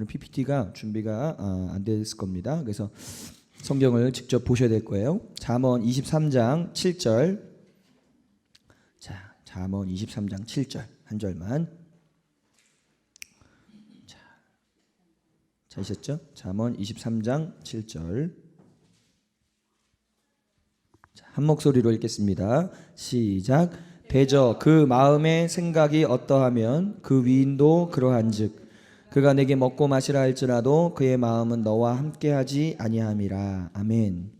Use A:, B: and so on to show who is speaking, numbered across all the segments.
A: 오늘은 PPT가 준비가 안 됐을 겁니다. 그래서 성경을 직접 보셔야 될 거예요. 잠언 23장 7절. 자, 잠언 23장 7절 한 절만. 자, 찾으셨죠? 잠언 23장 7절. 자, 한 목소리로 읽겠습니다. 시작. 대저 그 마음의 생각이 어떠하면 그 위인도 그러한즉 그가 내게 먹고 마시라 할지라도 그의 마음은 너와 함께하지 아니함이라. 아멘.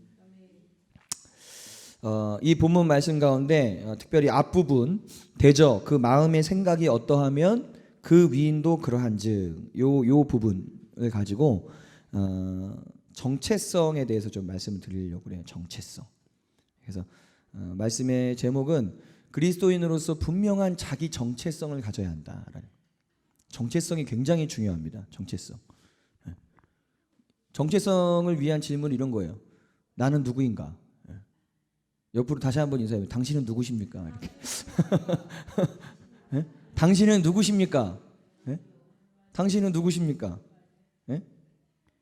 A: 이 본문 말씀 가운데 특별히 앞부분 대저 그 마음의 생각이 어떠하면 그 위인도 그러한즉 요 부분을 가지고 정체성에 대해서 좀 말씀을 드리려고 그래요. 정체성. 그래서 말씀의 제목은 그리스도인으로서 분명한 자기 정체성을 가져야 한다라는. 정체성이 굉장히 중요합니다. 정체성. 정체성을 위한 질문은 이런 거예요. 나는 누구인가? 옆으로 다시 한번 인사해요. 당신은 누구십니까? 이렇게. 당신은 누구십니까? 당신은 누구십니까?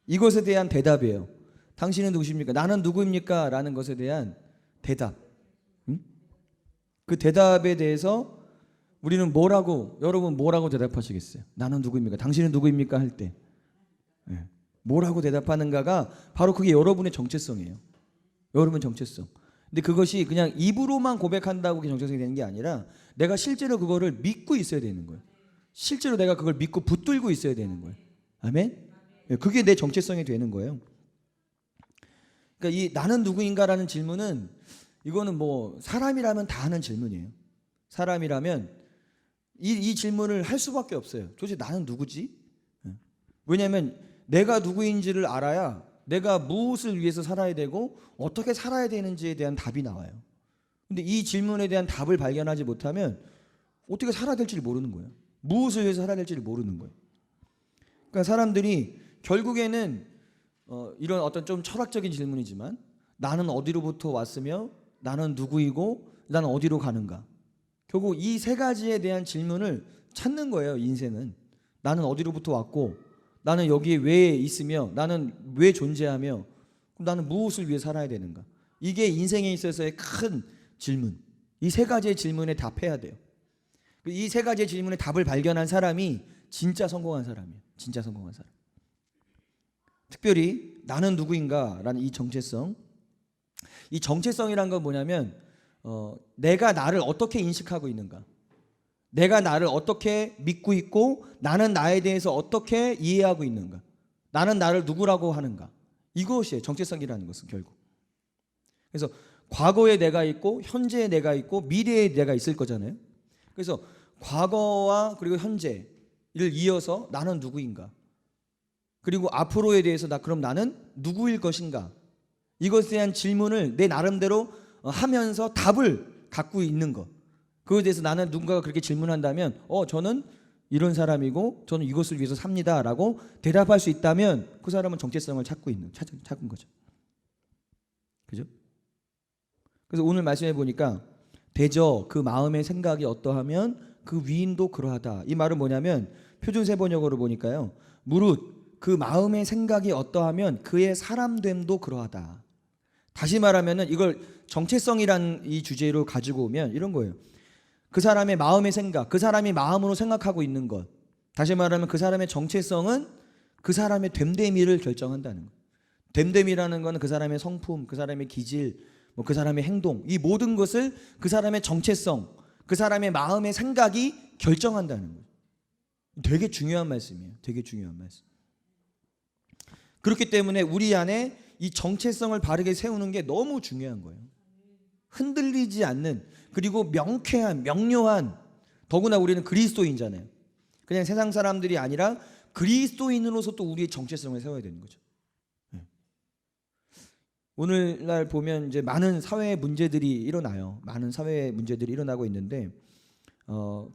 A: 이것에 대한 대답이에요. 당신은 누구십니까? 나는 누구입니까? 라는 것에 대한 대답. 그 대답에 대해서 우리는 여러분 뭐라고 대답하시겠어요? 나는 누구입니까? 당신은 누구입니까? 할 때 뭐라고 대답하는가가 바로 그게 여러분의 정체성이에요. 여러분 정체성. 근데 그것이 그냥 입으로만 고백한다고 그게 정체성이 되는 게 아니라 내가 실제로 그거를 믿고 있어야 되는 거예요. 실제로 내가 그걸 믿고 붙들고 있어야 되는 거예요. 아멘? 그게 내 정체성이 되는 거예요. 그러니까 이 나는 누구인가라는 질문은 이거는 뭐 사람이라면 다 하는 질문이에요. 사람이라면 이 질문을 할 수밖에 없어요. 도대체 나는 누구지? 왜냐하면 내가 누구인지를 알아야 내가 무엇을 위해서 살아야 되고 어떻게 살아야 되는지에 대한 답이 나와요. 근데 이 질문에 대한 답을 발견하지 못하면 어떻게 살아야 될지를 모르는 거예요. 무엇을 위해서 살아야 될지를 모르는 거예요. 그러니까 사람들이 결국에는 이런 어떤 좀 철학적인 질문이지만 나는 어디로부터 왔으며 나는 누구이고 나는 어디로 가는가. 결국 이 세 가지에 대한 질문을 찾는 거예요. 인생은. 나는 어디로부터 왔고 나는 여기에 왜 있으며 나는 왜 존재하며 나는 무엇을 위해 살아야 되는가. 이게 인생에 있어서의 큰 질문. 이 세 가지의 질문에 답해야 돼요. 이 세 가지의 질문에 답을 발견한 사람이 진짜 성공한 사람이에요. 진짜 성공한 사람. 특별히 나는 누구인가라는 이 정체성. 이 정체성이란 건 뭐냐면 내가 나를 어떻게 인식하고 있는가, 내가 나를 어떻게 믿고 있고 나는 나에 대해서 어떻게 이해하고 있는가, 나는 나를 누구라고 하는가. 이것이에요. 정체성이라는 것은 결국. 그래서 과거에 내가 있고 현재에 내가 있고 미래에 내가 있을 거잖아요. 그래서 과거와 그리고 현재를 이어서 나는 누구인가, 그리고 앞으로에 대해서 그럼 나는 누구일 것인가, 이것에 대한 질문을 내 나름대로 하면서 답을 갖고 있는 것. 그것에 대해서 나는 누군가가 그렇게 질문한다면 저는 이런 사람이고 저는 이것을 위해서 삽니다 라고 대답할 수 있다면 그 사람은 정체성을 찾은 거죠. 그죠? 그래서 오늘 말씀해 보니까 대저 그 마음의 생각이 어떠하면 그 위인도 그러하다. 이 말은 뭐냐면 표준세 번역어로 보니까요, 무릇 그 마음의 생각이 어떠하면 그의 사람됨도 그러하다. 다시 말하면은 이걸 정체성이란 이 주제로 가지고 오면 이런 거예요. 그 사람의 마음의 생각, 그 사람이 마음으로 생각하고 있는 것. 다시 말하면 그 사람의 정체성은 그 사람의 됨됨이를 결정한다는 거예요. 됨됨이라는 것은 그 사람의 성품, 그 사람의 기질, 그 사람의 행동, 이 모든 것을 그 사람의 정체성, 그 사람의 마음의 생각이 결정한다는 거예요. 되게 중요한 말씀이에요. 되게 중요한 말씀. 그렇기 때문에 우리 안에 이 정체성을 바르게 세우는 게 너무 중요한 거예요. 흔들리지 않는, 그리고 명쾌한, 명료한, 더구나 우리는 그리스도인이잖아요. 그냥 세상 사람들이 아니라 그리스도인으로서 또 우리의 정체성을 세워야 되는 거죠. 오늘날 보면 이제 많은 사회 문제들이 일어나요. 많은 사회 문제들이 일어나고 있는데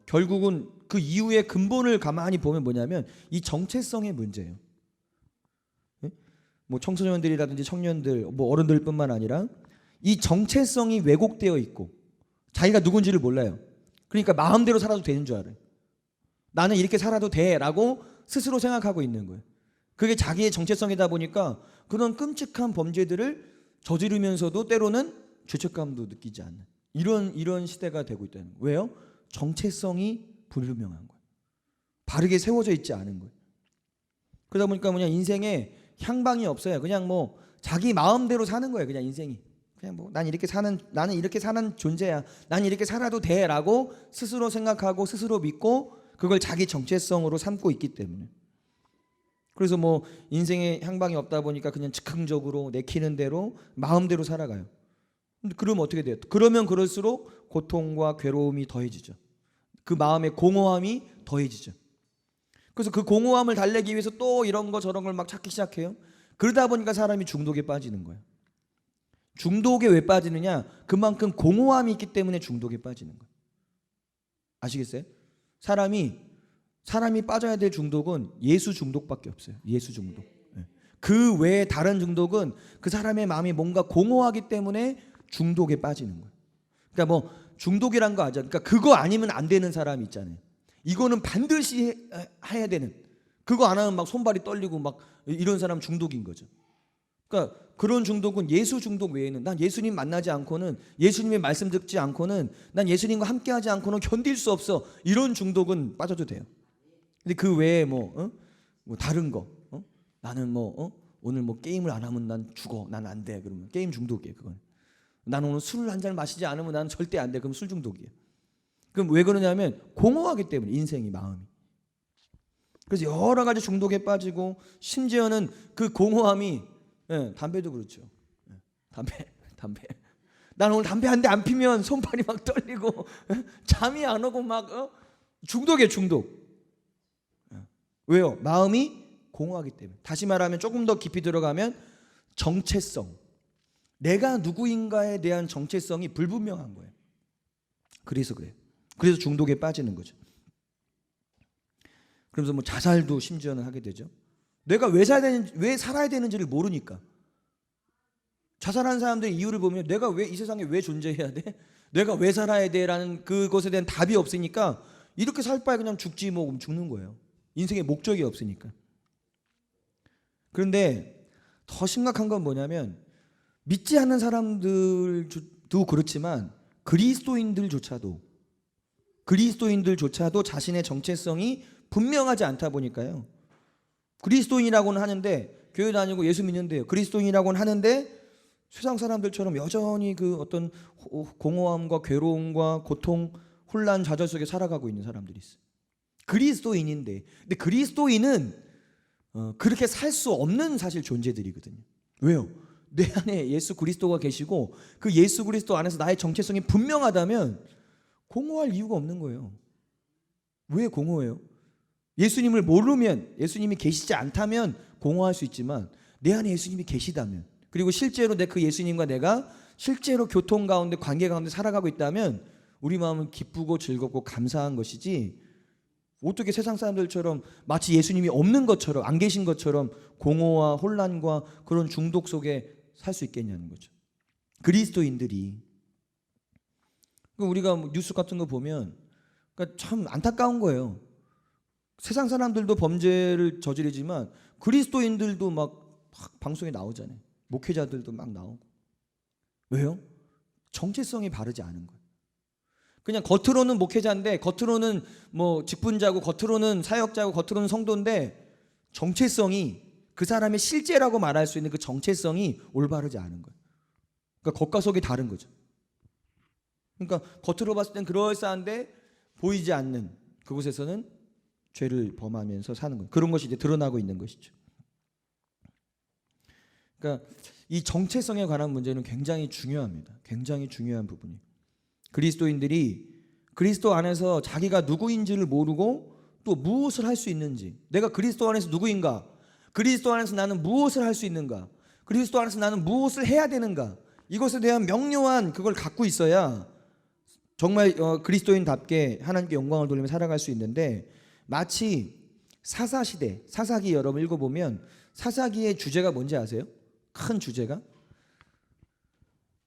A: 결국은 그 이유의 근본을 가만히 보면 뭐냐면 이 정체성의 문제예요. 뭐 청소년들이라든지 청년들, 뭐 어른들뿐만 아니라 이 정체성이 왜곡되어 있고 자기가 누군지를 몰라요. 그러니까 마음대로 살아도 되는 줄 알아요. 나는 이렇게 살아도 돼라고 스스로 생각하고 있는 거예요. 그게 자기의 정체성이다 보니까 그런 끔찍한 범죄들을 저지르면서도 때로는 죄책감도 느끼지 않는 이런 시대가 되고 있다는 거예요. 왜요? 정체성이 불분명한 거예요. 바르게 세워져 있지 않은 거예요. 그러다 보니까 뭐냐, 인생에 향방이 없어요. 그냥 뭐 자기 마음대로 사는 거예요. 그냥 인생이. 그냥 뭐 나는 이렇게 사는 존재야. 난 이렇게 살아도 돼라고 스스로 생각하고 스스로 믿고 그걸 자기 정체성으로 삼고 있기 때문에. 그래서 뭐 인생에 향방이 없다 보니까 그냥 즉흥적으로 내키는 대로 마음대로 살아가요. 근데 그러면 어떻게 돼요? 그러면 그럴수록 고통과 괴로움이 더해지죠. 그 마음의 공허함이 더해지죠. 그래서 그 공허함을 달래기 위해서 또 이런 거 저런 걸 막 찾기 시작해요. 그러다 보니까 사람이 중독에 빠지는 거예요. 중독에 왜 빠지느냐? 그만큼 공허함이 있기 때문에 중독에 빠지는 거예요. 아시겠어요? 사람이 빠져야 될 중독은 예수 중독밖에 없어요. 예수 중독. 그 외에 다른 중독은 그 사람의 마음이 뭔가 공허하기 때문에 중독에 빠지는 거예요. 그러니까 뭐 중독이란 거 아죠. 그러니까 그거 아니면 안 되는 사람이 있잖아요. 이거는 반드시 해야 되는. 그거 안 하면 막 손발이 떨리고 막 이런 사람 중독인 거죠. 그러니까 그런 중독은 예수 중독 외에는, 난 예수님 만나지 않고는, 예수님의 말씀 듣지 않고는, 난 예수님과 함께하지 않고는 견딜 수 없어. 이런 중독은 빠져도 돼요. 근데 그 외에 뭐 다른 거, 나는 오늘 뭐 게임을 안 하면 난 죽어, 난 안 돼. 그러면 게임 중독이에요. 그건. 난 오늘 술을 한 잔 마시지 않으면 나는 절대 안 돼. 그럼 술 중독이에요. 그럼 왜 그러냐면 공허하기 때문에, 인생이, 마음이. 그래서 여러 가지 중독에 빠지고, 심지어는 그 공허함이, 담배도 그렇죠. 담배. 난 오늘 담배 한 대 안 피면 손발이 막 떨리고 잠이 안 오고 막 중독이에요, 중독. 왜요? 마음이 공허하기 때문에. 다시 말하면 조금 더 깊이 들어가면 정체성, 내가 누구인가에 대한 정체성이 불분명한 거예요. 그래서 그래요. 그래서 중독에 빠지는 거죠. 그러면서 뭐 자살도 심지어는 하게 되죠. 내가 왜 살아야 되는지를 모르니까. 자살하는 사람들의 이유를 보면 내가 왜 이 세상에 왜 존재해야 돼? 내가 왜 살아야 돼? 라는 그것에 대한 답이 없으니까 이렇게 살 바에 그냥 죽지 뭐, 그럼 죽는 거예요. 인생의 목적이 없으니까. 그런데 더 심각한 건 뭐냐면, 믿지 않는 사람들도 그렇지만 그리스도인들조차도 자신의 정체성이 분명하지 않다 보니까요. 그리스도인이라고는 하는데, 교회 다니고 예수 믿는데요. 그리스도인이라고는 하는데 세상 사람들처럼 여전히 그 어떤 공허함과 괴로움과 고통, 혼란, 좌절 속에 살아가고 있는 사람들이 있어요. 그리스도인인데, 근데 그리스도인은 그렇게 살 수 없는 사실 존재들이거든요. 왜요? 내 안에 예수 그리스도가 계시고 그 예수 그리스도 안에서 나의 정체성이 분명하다면 공허할 이유가 없는 거예요. 왜 공허해요? 예수님을 모르면, 예수님이 계시지 않다면 공허할 수 있지만, 내 안에 예수님이 계시다면, 그리고 실제로 그 예수님과 내가 실제로 교통 가운데, 관계 가운데 살아가고 있다면 우리 마음은 기쁘고 즐겁고 감사한 것이지, 어떻게 세상 사람들처럼 마치 예수님이 없는 것처럼, 안 계신 것처럼 공허와 혼란과 그런 중독 속에 살 수 있겠냐는 거죠. 그리스도인들이. 우리가 뉴스 같은 거 보면 참 안타까운 거예요. 세상 사람들도 범죄를 저지르지만 그리스도인들도 막 방송에 나오잖아요. 목회자들도 막 나오고. 왜요? 정체성이 바르지 않은 거예요. 그냥 겉으로는 목회자인데, 겉으로는 뭐 직분자고, 겉으로는 사역자고, 겉으로는 성도인데 정체성이, 그 사람의 실제라고 말할 수 있는 그 정체성이 올바르지 않은 거예요. 그러니까 겉과 속이 다른 거죠. 그러니까 겉으로 봤을 땐 그럴싸한데 보이지 않는 그곳에서는 죄를 범하면서 사는 거예요. 그런 것이 이제 드러나고 있는 것이죠. 그러니까 이 정체성에 관한 문제는 굉장히 중요합니다. 굉장히 중요한 부분이에요. 그리스도인들이 그리스도 안에서 자기가 누구인지를 모르고 또 무엇을 할 수 있는지, 내가 그리스도 안에서 누구인가, 그리스도 안에서 나는 무엇을 할 수 있는가, 그리스도 안에서 나는 무엇을 해야 되는가, 이것에 대한 명료한 그걸 갖고 있어야 정말 그리스도인답게 하나님께 영광을 돌리며 살아갈 수 있는데, 마치 사사시대, 사사기 여러분 읽어보면 사사기의 주제가 뭔지 아세요? 큰 주제가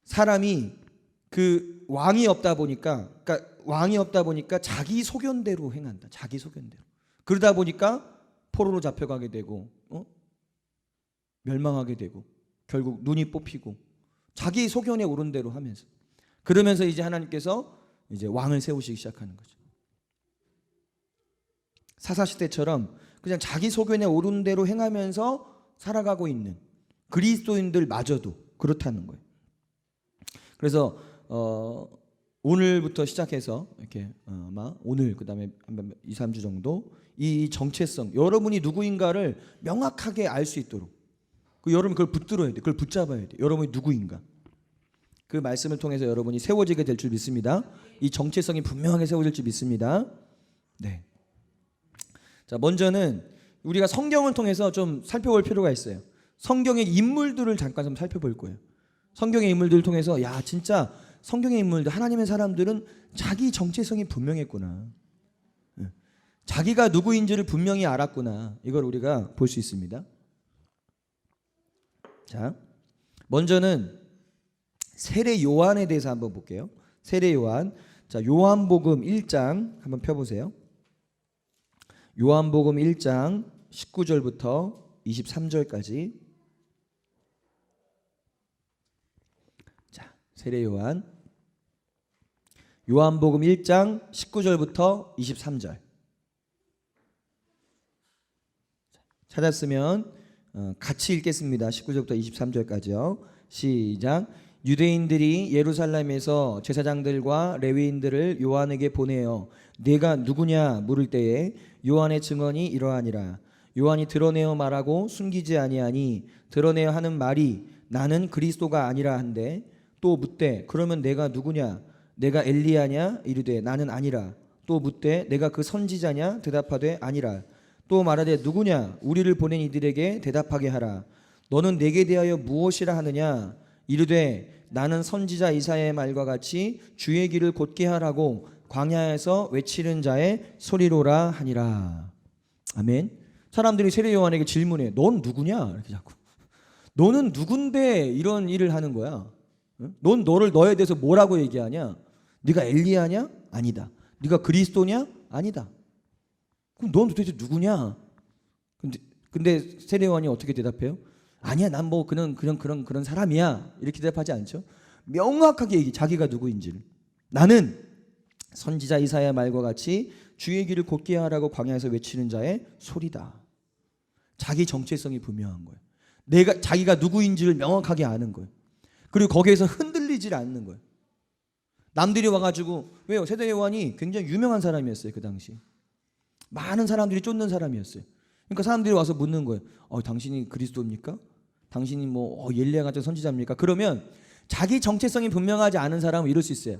A: 사람이 그 왕이 없다 보니까, 자기 소견대로 행한다. 자기 소견대로. 그러다 보니까 포로로 잡혀가게 되고 멸망하게 되고 결국 눈이 뽑히고 자기 소견에 오른 대로 하면서 그러면서 이제 하나님께서 이제 왕을 세우시기 시작하는 거죠. 사사시대처럼 그냥 자기 소견에 오른 대로 행하면서 살아가고 있는 그리스도인들마저도 그렇다는 거예요. 그래서 오늘부터 시작해서 이렇게 아마 오늘 그다음에 한 2, 3주 정도 이 정체성 여러분이 누구인가를 명확하게 알 수 있도록 여러분 그걸 붙들어야 돼. 그걸 붙잡아야 돼. 여러분이 누구인가. 그 말씀을 통해서 여러분이 세워지게 될 줄 믿습니다. 이 정체성이 분명하게 세워질 줄 믿습니다. 네. 자, 먼저는 우리가 성경을 통해서 좀 살펴볼 필요가 있어요. 성경의 인물들을 잠깐 좀 살펴볼 거예요. 성경의 인물들을 통해서 야 진짜 성경의 인물들 하나님의 사람들은 자기 정체성이 분명했구나. 자기가 누구인지를 분명히 알았구나. 이걸 우리가 볼 수 있습니다. 자, 먼저는 세례 요한에 대해서 한번 볼게요. 세례 요한. 자, 요한복음 1장 한번 펴보세요. 요한복음 1장 19절부터 23절까지. 자, 세례 요한. 요한복음 1장 19절부터 23절. 찾았으면 같이 읽겠습니다. 19절부터 23절까지요. 시작. 유대인들이 예루살렘에서 제사장들과 레위인들을 요한에게 보내어 네가 누구냐 물을 때에 요한의 증언이 이러하니라. 요한이 드러내어 말하고 숨기지 아니하니 드러내어 하는 말이 나는 그리스도가 아니라 한데 또 묻되 그러면 내가 누구냐 내가 엘리야냐 이르되 나는 아니라. 또 묻되 내가 그 선지자냐 대답하되 아니라. 또 말하되 누구냐 우리를 보낸 이들에게 대답하게 하라. 너는 내게 대하여 무엇이라 하느냐 이르되 나는 선지자 이사야의 말과 같이 주의 길을 곧게 하라고 광야에서 외치는 자의 소리로라 하니라. 아멘. 사람들이 세례 요한에게 질문해. 넌 누구냐? 이렇게 자꾸. 너는 누군데 이런 일을 하는 거야? 넌 너에 대해서 뭐라고 얘기하냐? 네가 엘리야냐? 아니다. 네가 그리스도냐? 아니다. 그럼 넌 도대체 누구냐? 근데 세례 요한이 어떻게 대답해요? 아니야, 난 뭐 그런 사람이야. 이렇게 대답하지 않죠? 명확하게 얘기, 자기가 누구인지를. 나는 선지자 이사야 말과 같이 주의 길을 곧게 하라고 광야에서 외치는 자의 소리다. 자기 정체성이 분명한 거예요. 자기가 누구인지를 명확하게 아는 거예요. 그리고 거기에서 흔들리질 않는 거예요. 남들이 와가지고 왜요? 세례 요한이 굉장히 유명한 사람이었어요. 그 당시 많은 사람들이 쫓는 사람이었어요. 그러니까 사람들이 와서 묻는 거예요. 당신이 그리스도입니까? 당신이 뭐 엘리야 같은 선지자입니까? 그러면 자기 정체성이 분명하지 않은 사람은 이럴 수 있어요.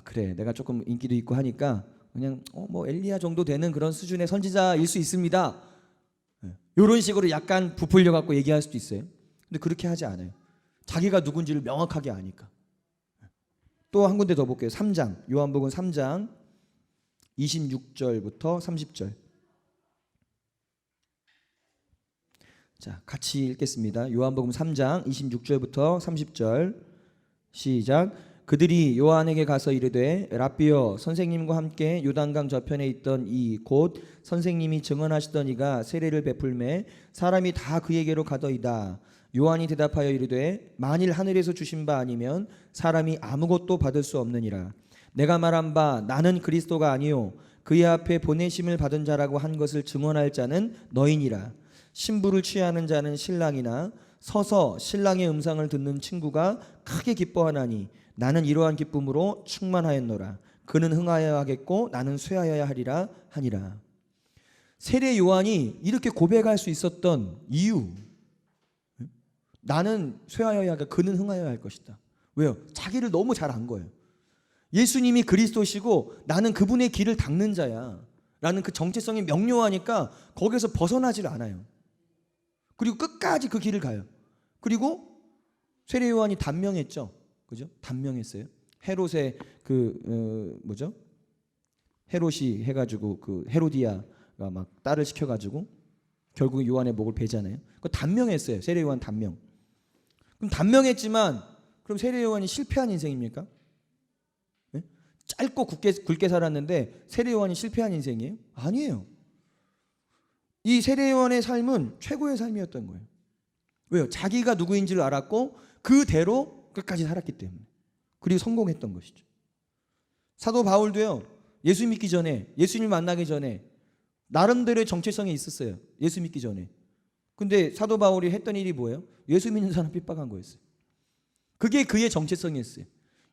A: 그래, 내가 조금 인기도 있고 하니까 그냥 뭐 엘리야 정도 되는 그런 수준의 선지자일 수 있습니다. 이런 식으로 약간 부풀려 갖고 얘기할 수도 있어요. 근데 그렇게 하지 않아요. 자기가 누군지를 명확하게 아니까. 또 한 군데 더 볼게요. 3장 요한복음 3장 26절부터 30절. 자, 같이 읽겠습니다. 요한복음 3장 26절부터 30절. 시작. 그들이 요한에게 가서 이르되 랍비여 선생님과 함께 요단강 저편에 있던 이 곧 선생님이 증언하시던 이가 세례를 베풀매 사람이 다 그에게로 가더이다. 요한이 대답하여 이르되 만일 하늘에서 주신 바 아니면 사람이 아무것도 받을 수 없느니라. 내가 말한 바 나는 그리스도가 아니요 그의 앞에 보내심을 받은 자라고 한 것을 증언할 자는 너희니라. 신부를 취하는 자는 신랑이나 서서 신랑의 음성을 듣는 친구가 크게 기뻐하나니 나는 이러한 기쁨으로 충만하였노라. 그는 흥하여야 하겠고 나는 쇠하여야 하리라 하니라. 세례 요한이 이렇게 고백할 수 있었던 이유, 나는 쇠하여야 하고 그는 흥하여야 할 것이다. 왜요? 자기를 너무 잘 안 거예요. 예수님이 그리스도시고 나는 그분의 길을 닦는 자야 라는 그 정체성이 명료하니까 거기서 벗어나질 않아요. 그리고 끝까지 그 길을 가요. 그리고 세례 요한이 단명했죠. 그죠? 단명했어요. 헤롯의 헤롯이 해가지고 그 헤로디아가 막 딸을 시켜가지고 결국 요한의 목을 베잖아요. 그 단명했어요. 세례 요한 단명. 그럼 단명했지만 그럼 세례 요한이 실패한 인생입니까? 네? 짧고 굵게 살았는데 세례 요한이 실패한 인생이에요? 아니에요. 이 세례 요한의 삶은 최고의 삶이었던 거예요. 왜요? 자기가 누구인지를 알았고 그대로 끝까지 살았기 때문에. 그리고 성공했던 것이죠. 사도 바울도요. 예수 믿기 전에, 예수님 만나기 전에 나름대로의 정체성이 있었어요. 예수 믿기 전에. 근데 사도 바울이 했던 일이 뭐예요? 예수 믿는 사람 핍박한 거였어요. 그게 그의 정체성이었어요.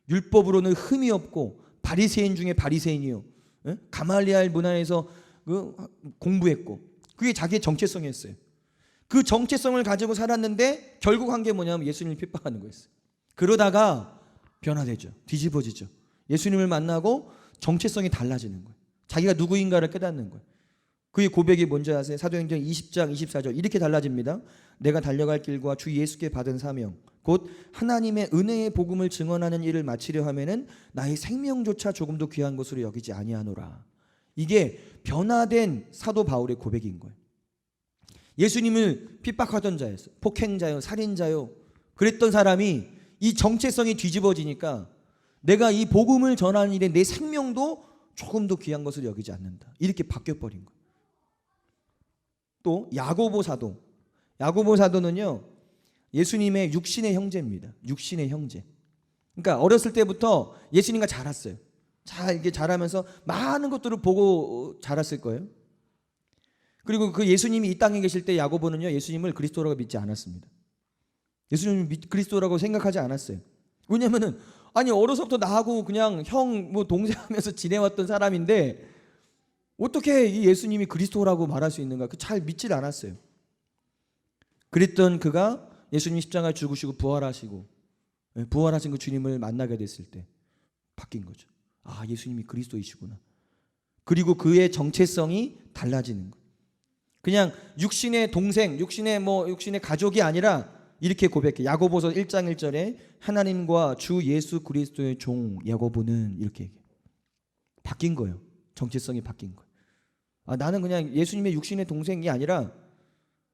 A: 율법으로는 흠이 없고 바리새인 중에 바리새인이요. 가말리알 문화에서 공부했고 그게 자기의 정체성이었어요. 그 정체성을 가지고 살았는데 결국 한 게 뭐냐면 예수님을 핍박하는 거였어요. 그러다가 변화되죠. 뒤집어지죠. 예수님을 만나고 정체성이 달라지는 거예요. 자기가 누구인가를 깨닫는 거예요. 그의 고백이 뭔지 아세요? 사도행전 20장 24절 이렇게 달라집니다. 내가 달려갈 길과 주 예수께 받은 사명 곧 하나님의 은혜의 복음을 증언하는 일을 마치려 하면은 나의 생명조차 조금도 귀한 것으로 여기지 아니하노라. 이게 변화된 사도 바울의 고백인 거예요. 예수님을 핍박하던 자였어요. 폭행자요, 살인자요. 그랬던 사람이 이 정체성이 뒤집어지니까 내가 이 복음을 전하는 일에 내 생명도 조금도 귀한 것으로 여기지 않는다. 이렇게 바뀌어버린 거예요. 또 야고보 사도. 야고보 사도는요. 예수님의 육신의 형제입니다. 육신의 형제. 그러니까 어렸을 때부터 예수님과 자랐어요. 잘 이렇게 자라면서 많은 것들을 보고 자랐을 거예요. 그리고 그 예수님이 이 땅에 계실 때 야고보는요. 예수님을 그리스도라고 믿지 않았습니다. 예수님을 그리스도라고 생각하지 않았어요. 왜냐면은 아니 어려서부터 나하고 그냥 형 뭐 동생하면서 지내왔던 사람인데 어떻게 이 예수님이 그리스도라고 말할 수 있는가? 잘 믿질 않았어요. 그랬던 그가 예수님 십자가에 죽으시고 부활하신 그 주님을 만나게 됐을 때 바뀐 거죠. 아, 예수님이 그리스도이시구나. 그리고 그의 정체성이 달라지는 거예요. 그냥 육신의 동생, 육신의 가족이 아니라 이렇게 고백해. 야고보서 1장 1절에 하나님과 주 예수 그리스도의 종 야고보는 이렇게 얘기해. 바뀐 거예요. 정체성이 바뀐 거예요. 아, 나는 그냥 예수님의 육신의 동생이 아니라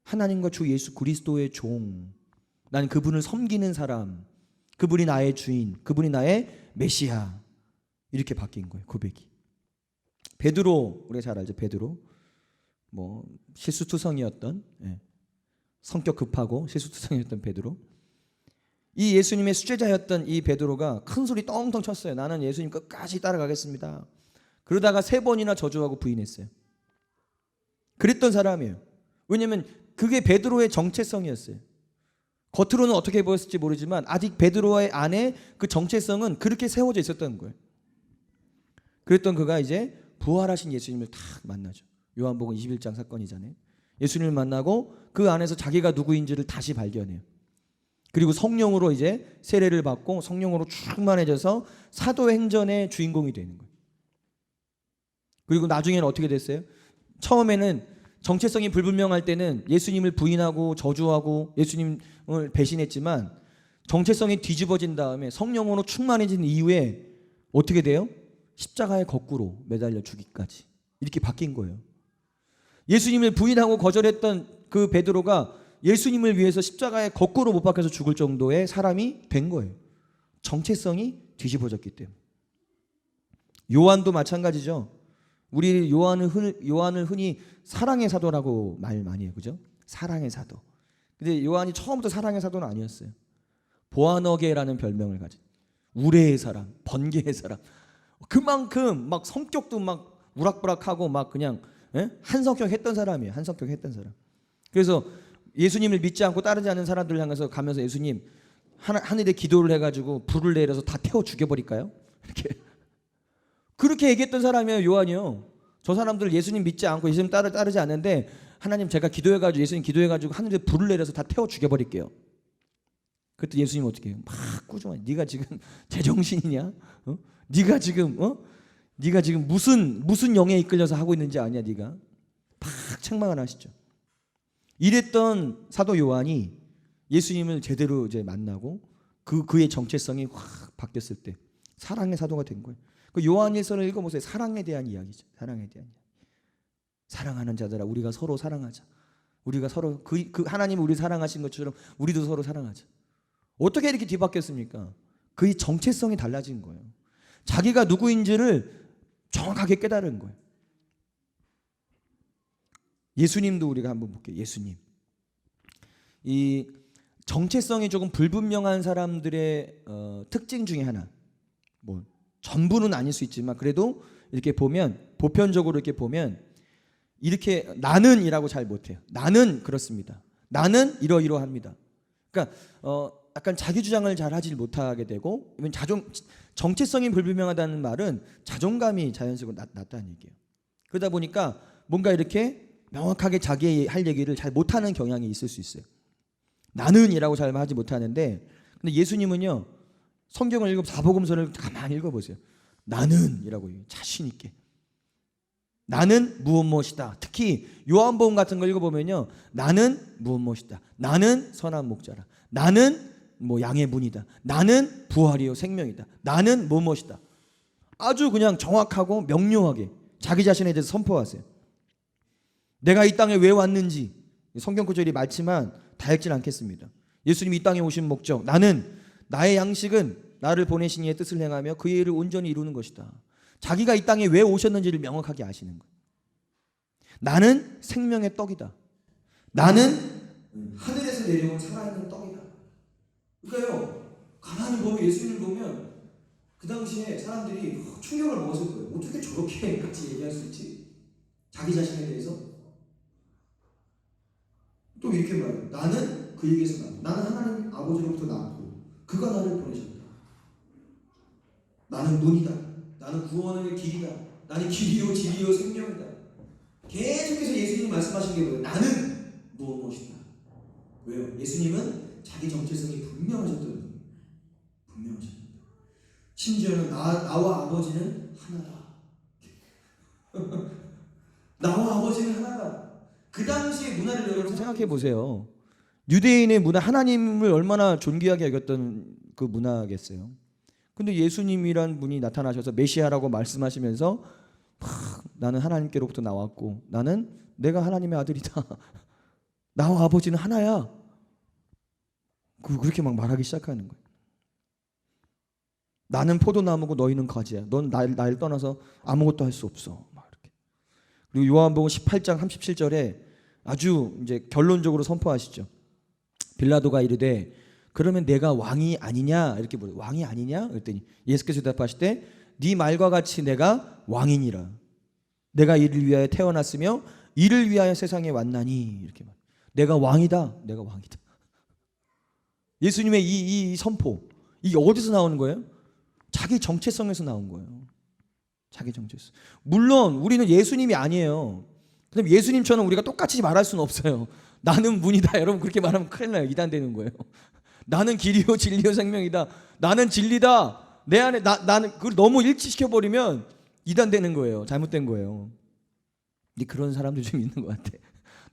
A: 하나님과 주 예수 그리스도의 종. 나는 그분을 섬기는 사람. 그분이 나의 주인. 그분이 나의 메시아. 이렇게 바뀐 거예요. 고백이. 베드로, 우리가 잘 알죠. 베드로. 실수투성이었던, 성격 급하고 실수투성이었던 베드로. 이 예수님의 수제자였던 이 베드로가 큰 소리 떵떵 쳤어요. 나는 예수님 끝까지 따라가겠습니다. 그러다가 3번이나 저주하고 부인했어요. 그랬던 사람이에요. 왜냐하면 그게 베드로의 정체성이었어요. 겉으로는 어떻게 보였을지 모르지만 아직 베드로의 안에 그 정체성은 그렇게 세워져 있었던 거예요. 그랬던 그가 이제 부활하신 예수님을 딱 만나죠. 요한복음 21장 사건이잖아요. 예수님을 만나고 그 안에서 자기가 누구인지를 다시 발견해요. 그리고 성령으로 이제 세례를 받고 성령으로 충만해져서 사도행전의 주인공이 되는 거예요. 그리고 나중에는 어떻게 됐어요? 처음에는 정체성이 불분명할 때는 예수님을 부인하고 저주하고 예수님을 배신했지만 정체성이 뒤집어진 다음에 성령으로 충만해진 이후에 어떻게 돼요? 십자가에 거꾸로 매달려 죽기까지 이렇게 바뀐 거예요. 예수님을 부인하고 거절했던 그 베드로가 예수님을 위해서 십자가에 거꾸로 못 박혀서 죽을 정도의 사람이 된 거예요. 정체성이 뒤집어졌기 때문에. 요한도 마찬가지죠. 우리 요한을 흔히 사랑의 사도라고 말 많이 해요. 그죠? 사랑의 사도. 근데 요한이 처음부터 사랑의 사도는 아니었어요. 보아너게라는 별명을 가진 우레의 사람, 번개의 사람. 그만큼 막 성격도 막 우락부락하고 막 그냥 한성격 했던 사람이에요. 한성격 했던 사람. 그래서 예수님을 믿지 않고 따르지 않는 사람들 향해서 가면서 예수님 하늘에 기도를 해가지고 불을 내려서 다 태워 죽여버릴까요? 이렇게 그렇게 얘기했던 사람이에요. 요한이요. 저 사람들 예수님 믿지 않고 예수님 따르지 않는데 하나님 제가 기도해가지고 예수님 기도해가지고 하늘에 불을 내려서 다 태워 죽여버릴게요. 그때 예수님 어떻게 해요? 막 꾸중해. 네가 지금 제정신이냐? 네가 지금 무슨 영에 이끌려서 하고 있는지 아냐 네가? 막 책망을 하시죠. 이랬던 사도 요한이 예수님을 제대로 이제 만나고 그의 정체성이 확 바뀌었을 때 사랑의 사도가 된 거예요. 그 요한일서를 읽어보세요. 사랑에 대한 이야기죠. 사랑에 대한 이야기. 사랑하는 자들아 우리가 서로 사랑하자. 우리가 서로 그 하나님이 우리 사랑하신 것처럼 우리도 서로 사랑하자. 어떻게 이렇게 뒤바뀌었습니까? 그의 정체성이 달라진 거예요. 자기가 누구인지를 정확하게 깨달은 거예요. 예수님도 우리가 한번 볼게요. 예수님. 이 정체성이 조금 불분명한 사람들의 특징 중에 하나, 뭐 전부는 아닐 수 있지만 그래도 이렇게 보면, 보편적으로 이렇게 보면 이렇게 나는이라고 잘 못해요. 나는 그렇습니다. 나는 이러이러합니다. 그러니까 약간 자기 주장을 잘 하질 못하게 되고, 정체성이 불분명하다는 말은 자존감이 자연스럽게 낮다는 얘기예요. 그러다 보니까 뭔가 이렇게 명확하게 자기 할 얘기를 잘 못하는 경향이 있을 수 있어요. 나는이라고 잘 하지 못하는데, 근데 예수님은요, 성경을 읽으면 사복음서를 가만히 읽어보세요. 나는이라고 자신 있게. 나는 무엇이다. 특히 요한복음 같은 거 읽어보면요, 나는 무엇이다. 나는 선한 목자라. 나는 뭐 양의 문이다. 나는 부활이요 생명이다. 나는 무엇이다. 아주 그냥 정확하고 명료하게 자기 자신에 대해서 선포하세요. 내가 이 땅에 왜 왔는지 성경 구절이 많지만 다 읽질 않겠습니다. 예수님이 이 땅에 오신 목적, 나의 양식은 나를 보내신 이의 뜻을 행하며 그의 일을 온전히 이루는 것이다. 자기가 이 땅에 왜 오셨는지를 명확하게 아시는 거예요. 나는 생명의 떡이다. 나는 하늘에서 내려온 살아있는 떡이다. 그러니까요, 가만히 보면, 예수님을 보면 그 당시에 사람들이 충격을 먹었을 거예요. 어떻게 저렇게 같이 얘기할 수 있지? 자기 자신에 대해서. 또 이렇게 말해요. 나는 그에게서 나는 하나님 아버지로부터 났고 그가 나를 보내셨다. 나는 문이다. 나는 구원의 길이다. 나는 길이요 진리요 생명이다. 계속해서 예수님이 말씀하신 게 뭐예요? 나는 무엇이다. 왜요? 예수님은 자기 정체성이 분명하셨던 분이에요. 분명하셨다. 심지어는 나와 아버지는 하나다. 나와 아버지는 하나다. 그 당시의 문화를 여러분 생각해 보세요. 유대인의 문화, 하나님을 얼마나 존귀하게 여겼던 그 문화겠어요. 근데 예수님이란 분이 나타나셔서 메시아라고 말씀하시면서 나는 하나님께로부터 나왔고 내가 하나님의 아들이다. 나와 아버지는 하나야. 그렇게 막 말하기 시작하는 거예요. 나는 포도나무고 너희는 가지야. 넌 날 떠나서 아무것도 할 수 없어. 막 이렇게. 그리고 요한복음 18장 37절에 아주 이제 결론적으로 선포하시죠. 빌라도가 이르되 그러면 내가 왕이 아니냐 이렇게 물어요. 왕이 아니냐? 그랬더니 예수께서 대답하실 때 네 말과 같이 내가 왕이니라. 내가 이를 위하여 태어났으며 이를 위하여 세상에 왔나니 이렇게 말. 내가 왕이다. 내가 왕이다. 예수님의 이 선포, 이게 어디서 나오는 거예요? 자기 정체성에서 나온 거예요. 자기 정체성. 물론 우리는 예수님이 아니에요. 그럼 예수님처럼 우리가 똑같이 말할 수는 없어요. 나는 문이다. 여러분 그렇게 말하면 큰일 나요. 이단되는 거예요. 나는 길이요 진리요 생명이다. 나는 진리다. 내 안에 나는 그걸 너무 일치시켜 버리면 이단되는 거예요. 잘못된 거예요. 근데 그런 사람들 좀 있는 것 같아.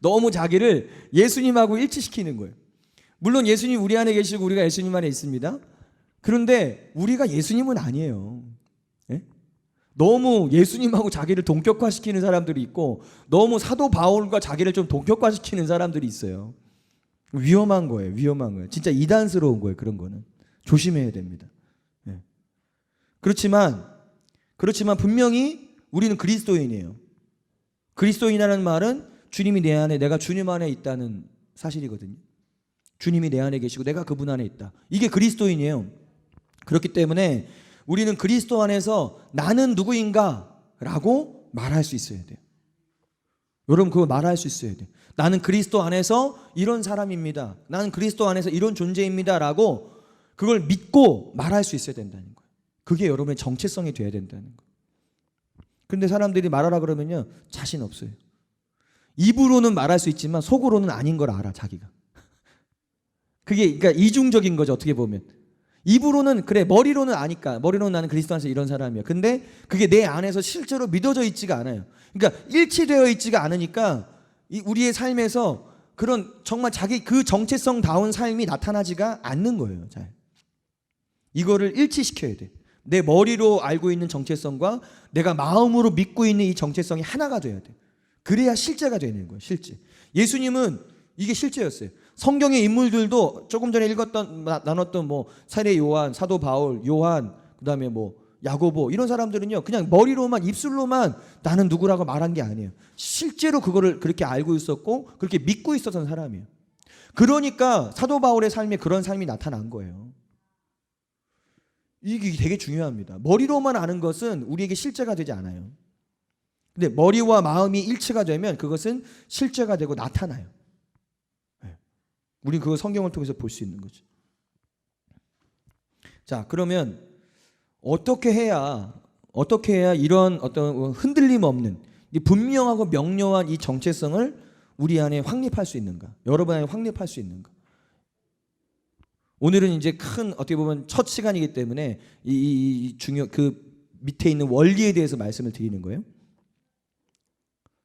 A: 너무 자기를 예수님하고 일치시키는 거예요. 물론 예수님 우리 안에 계시고 우리가 예수님 안에 있습니다. 그런데 우리가 예수님은 아니에요. 예? 너무 예수님하고 자기를 동격화시키는 사람들이 있고 너무 사도 바울과 자기를 좀 동격화시키는 사람들이 있어요. 위험한 거예요. 위험한 거예요. 진짜 이단스러운 거예요. 그런 거는 조심해야 됩니다. 예. 그렇지만 분명히 우리는 그리스도인이에요. 그리스도인이라는 말은 주님이 내 안에, 내가 주님 안에 있다는 사실이거든요. 주님이 내 안에 계시고 내가 그분 안에 있다. 이게 그리스도인이에요. 그렇기 때문에 우리는 그리스도 안에서 나는 누구인가 라고 말할 수 있어야 돼요. 여러분 그거 말할 수 있어야 돼요. 나는 그리스도 안에서 이런 사람입니다. 나는 그리스도 안에서 이런 존재입니다 라고 그걸 믿고 말할 수 있어야 된다는 거예요. 그게 여러분의 정체성이 돼야 된다는 거예요. 그런데 사람들이 말하라 그러면요 자신 없어요. 입으로는 말할 수 있지만 속으로는 아닌 걸 알아 자기가. 그게 그러니까 이중적인 거죠. 어떻게 보면 입으로는 그래, 머리로는 아니까, 머리로는 나는 그리스도 안에서 이런 사람이야. 근데 그게 내 안에서 실제로 믿어져 있지가 않아요. 그러니까 일치되어 있지가 않으니까 우리의 삶에서 그런 정말 자기 그 정체성다운 삶이 나타나지가 않는 거예요. 잘 이거를 일치시켜야 돼. 내 머리로 알고 있는 정체성과 내가 마음으로 믿고 있는 이 정체성이 하나가 돼야 돼. 그래야 실제가 되는 거예요. 실제. 예수님은 이게 실제였어요. 성경의 인물들도 조금 전에 나눴던 뭐 사례 요한, 사도 바울, 요한, 그다음에 뭐 야고보 이런 사람들은요 그냥 머리로만 입술로만 나는 누구라고 말한 게 아니에요. 실제로 그거를 그렇게 알고 있었고 그렇게 믿고 있었던 사람이에요. 그러니까 사도 바울의 삶에 그런 삶이 나타난 거예요. 이게 되게 중요합니다. 머리로만 아는 것은 우리에게 실제가 되지 않아요. 근데 머리와 마음이 일치가 되면 그것은 실제가 되고 나타나요. 우리는 그걸 성경을 통해서 볼 수 있는 거죠. 자, 그러면 어떻게 해야 이런 어떤 흔들림 없는 분명하고 명료한 이 정체성을 우리 안에 확립할 수 있는가? 여러분 안에 확립할 수 있는가? 오늘은 이제 큰 어떻게 보면 첫 시간이기 때문에 이 중요 그 밑에 있는 원리에 대해서 말씀을 드리는 거예요.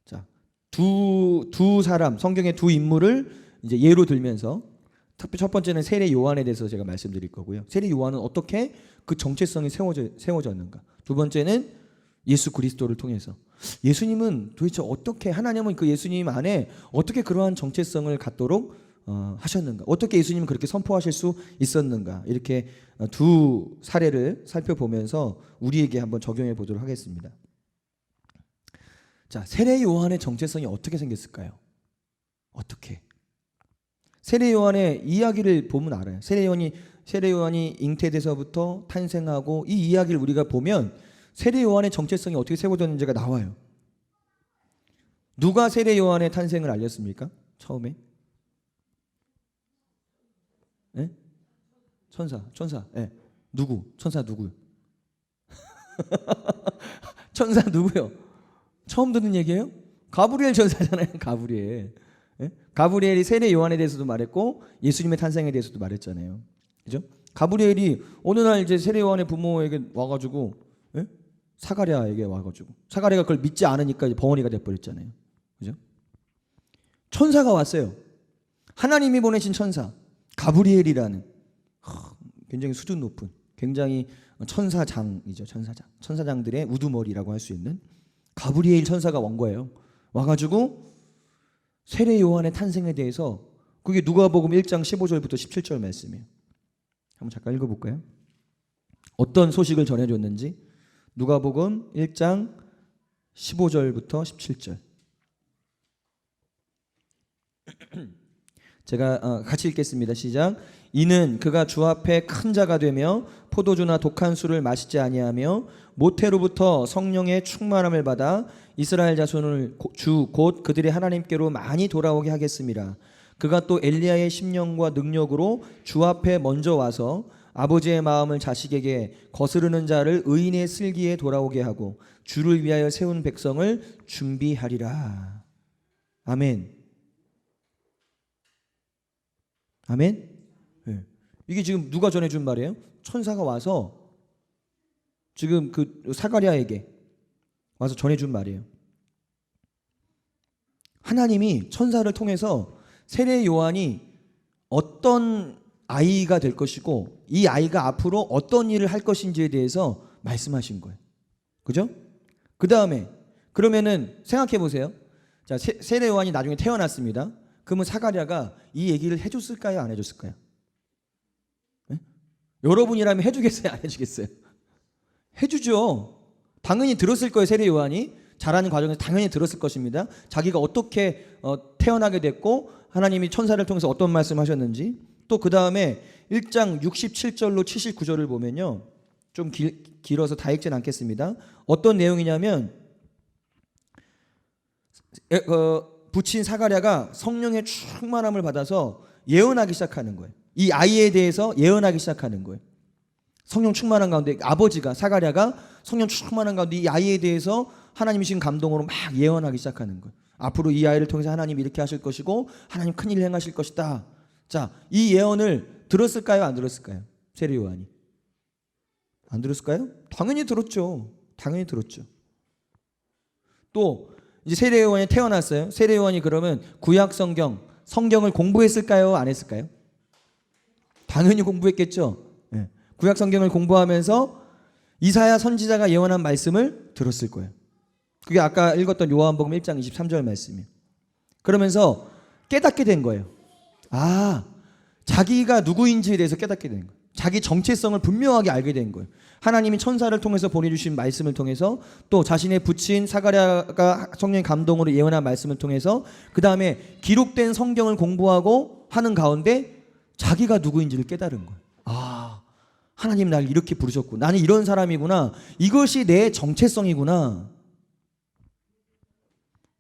A: 자, 두 사람, 성경의 두 인물을 이제 예로 들면서 첫 번째는 세례 요한에 대해서 제가 말씀드릴 거고요. 세례 요한은 어떻게 그 정체성이 세워졌는가? 두 번째는 예수 그리스도를 통해서 예수님은 도대체 어떻게 하나님은 그 예수님 안에 어떻게 그러한 정체성을 갖도록 하셨는가? 어떻게 예수님은 그렇게 선포하실 수 있었는가? 이렇게 두 사례를 살펴보면서 우리에게 한번 적용해 보도록 하겠습니다. 자, 세례 요한의 정체성이 어떻게 생겼을까요? 어떻게? 세례 요한의 이야기를 보면 알아요. 세례 요한이 잉태돼서부터 탄생하고 이 이야기를 우리가 보면 세례 요한의 정체성이 어떻게 세워졌는지가 나와요. 누가 세례 요한의 탄생을 알렸습니까? 처음에? 네? 천사. 네. 누구? 천사 누구요? 천사 누구요? 처음 듣는 얘기예요? 가브리엘 천사잖아요. 가브리엘. 네? 가브리엘이 세례 요한에 대해서도 말했고 예수님의 탄생에 대해서도 말했잖아요. 그죠? 가브리엘이 어느 날 이제 세례 요한의 부모에게 와가지고 네? 사가랴에게 와가지고 사가랴가 그걸 믿지 않으니까 이제 벙어리가 돼버렸잖아요. 그죠? 천사가 왔어요. 하나님이 보내신 천사 가브리엘이라는 굉장히 수준 높은 굉장히 천사장이죠. 천사장들의 우두머리라고 할 수 있는 가브리엘 천사가 온 거예요. 와가지고 세례 요한의 탄생에 대해서 그게 누가복음 1장 15절부터 17절 말씀이에요. 한번 잠깐 읽어볼까요? 어떤 소식을 전해줬는지 누가복음 1장 15절부터 17절 제가 같이 읽겠습니다. 시작. 이는 그가 주 앞에 큰 자가 되며 포도주나 독한 술을 마시지 아니하며 모태로부터 성령의 충만함을 받아 이스라엘 자손을 주 곧 그들의 하나님께로 많이 돌아오게 하겠습니다. 그가 또 엘리야의 심령과 능력으로 주 앞에 먼저 와서 아버지의 마음을 자식에게 거스르는 자를 의인의 슬기에 돌아오게 하고 주를 위하여 세운 백성을 준비하리라. 아멘. 아멘. 네. 이게 지금 누가 전해준 말이에요? 천사가 와서 지금 그 사가랴에게 와서 전해준 말이에요. 하나님이 천사를 통해서 세례 요한이 어떤 아이가 될 것이고 이 아이가 앞으로 어떤 일을 할 것인지에 대해서 말씀하신 거예요. 그죠? 그 다음에 그러면은 생각해 보세요. 자, 세례 요한이 나중에 태어났습니다. 그러면 사가랴가 이 얘기를 해줬을까요? 안 해줬을까요? 네? 여러분이라면 해주겠어요? 안 해주겠어요? 해주죠. 당연히 들었을 거예요. 세례 요한이 자라는 과정에서 당연히 들었을 것입니다. 자기가 어떻게 태어나게 됐고 하나님이 천사를 통해서 어떤 말씀하셨는지. 또 그 다음에 1장 67절로 79절을 보면요, 좀 길어서 다 읽진 않겠습니다. 어떤 내용이냐면 부친 사가랴가 성령의 충만함을 받아서 예언하기 시작하는 거예요. 이 아이에 대해서 예언하기 시작하는 거예요. 성령 충만한 가운데 아버지가 사가랴가 성령 충만한 가운데 이 아이에 대해서 하나님이 주신 감동으로 막 예언하기 시작하는 거예요. 앞으로 이 아이를 통해서 하나님이 이렇게 하실 것이고 하나님 큰일을 행하실 것이다. 자, 이 예언을 들었을까요? 안 들었을까요? 세례 요한이 안 들었을까요? 당연히 들었죠. 당연히 들었죠. 또 이제 세례 요한이 태어났어요. 세례 요한이 그러면 구약 성경을 공부했을까요? 안 했을까요? 당연히 공부했겠죠. 네. 구약 성경을 공부하면서 이사야 선지자가 예언한 말씀을 들었을 거예요. 그게 아까 읽었던 요한복음 1장 23절 말씀이에요. 그러면서 깨닫게 된 거예요. 아, 자기가 누구인지에 대해서 깨닫게 된 거예요. 자기 정체성을 분명하게 알게 된 거예요. 하나님이 천사를 통해서 보내주신 말씀을 통해서, 또 자신의 부친 사가랴가 성령의 감동으로 예언한 말씀을 통해서, 그 다음에 기록된 성경을 공부하고 하는 가운데 자기가 누구인지를 깨달은 거예요. 아, 하나님 날 이렇게 부르셨고 나는 이런 사람이구나. 이것이 내 정체성이구나.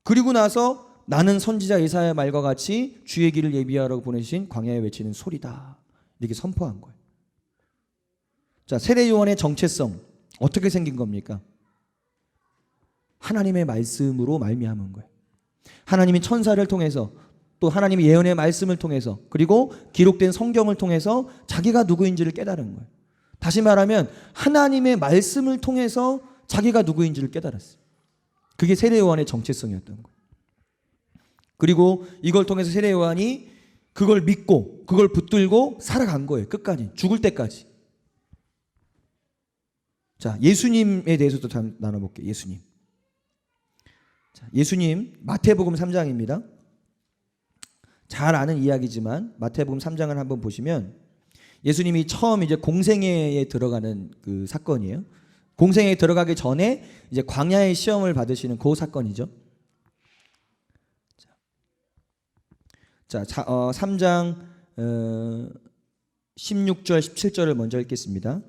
A: 그리고 나서 나는 선지자 예사야의 말과 같이 주의 길을 예비하라고 보내신 광야에 외치는 소리다. 이렇게 선포한 거예요. 자, 세례 요한의 정체성 어떻게 생긴 겁니까? 하나님의 말씀으로 말미암은 거예요. 하나님이 천사를 통해서, 또 하나님이 예언의 말씀을 통해서, 그리고 기록된 성경을 통해서 자기가 누구인지를 깨달은 거예요. 다시 말하면 하나님의 말씀을 통해서 자기가 누구인지를 깨달았어요. 그게 세례 요한의 정체성이었던 거예요. 그리고 이걸 통해서 세례 요한이 그걸 믿고 그걸 붙들고 살아간 거예요. 끝까지, 죽을 때까지. 자, 예수님에 대해서도 나눠볼게요. 예수님. 자, 예수님 마태복음 3장입니다. 잘 아는 이야기지만 마태복음 3장을 한번 보시면 예수님이 처음 이제 공생애에 들어가는 그 사건이에요. 공생애에 들어가기 전에 이제 광야의 시험을 받으시는 그 사건이죠. 자, 3장 16절 17절을 먼저 읽겠습니다.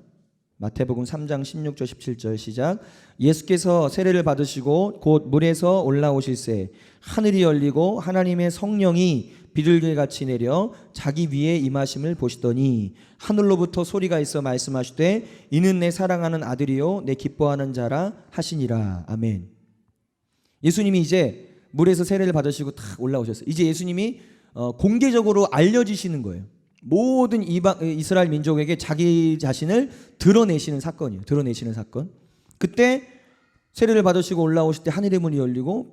A: 마태복음 3장 16절 17절 시작. 예수께서 세례를 받으시고 곧 물에서 올라오실새 하늘이 열리고 하나님의 성령이 비둘기같이 내려 자기 위에 임하심을 보시더니 하늘로부터 소리가 있어 말씀하시되 이는 내 사랑하는 아들이요 내 기뻐하는 자라 하시니라. 아멘. 예수님이 이제 물에서 세례를 받으시고 탁 올라오셨어요. 이제 예수님이 공개적으로 알려지시는 거예요. 모든 이스라엘 민족에게 자기 자신을 드러내시는 사건이에요. 드러내시는 사건. 그때 세례를 받으시고 올라오실 때 하늘의 문이 열리고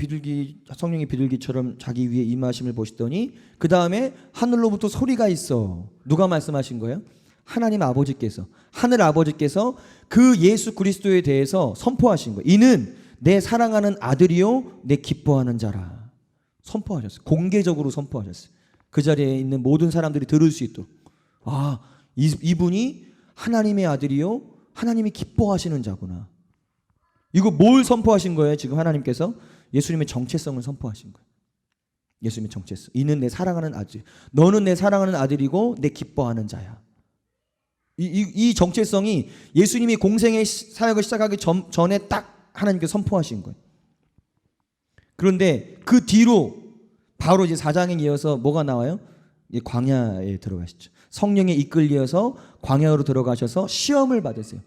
A: 성령이 비둘기처럼 자기 위에 임하심을 보시더니 그 다음에 하늘로부터 소리가 있어. 누가 말씀하신 거예요? 하나님 아버지께서, 하늘 아버지께서 그 예수 그리스도에 대해서 선포하신 거예요. 이는 내 사랑하는 아들이요 내 기뻐하는 자라. 선포하셨어요. 공개적으로 선포하셨어요. 그 자리에 있는 모든 사람들이 들을 수 있도록. 아, 이분이 하나님의 아들이요 하나님이 기뻐하시는 자구나. 이거 뭘 선포하신 거예요? 지금 하나님께서 예수님의 정체성을 선포하신 거예요. 예수님의 정체성. 이는 내 사랑하는 아들. 너는 내 사랑하는 아들이고 내 기뻐하는 자야. 이 정체성이 예수님이 공생의 사역을 시작하기 전에 딱 하나님께서 선포하신 거예요. 그런데 그 뒤로 바로 이제 4장에 이어서 뭐가 나와요? 광야에 들어가시죠. 성령에 이끌려서 광야로 들어가셔서 시험을 받으세요.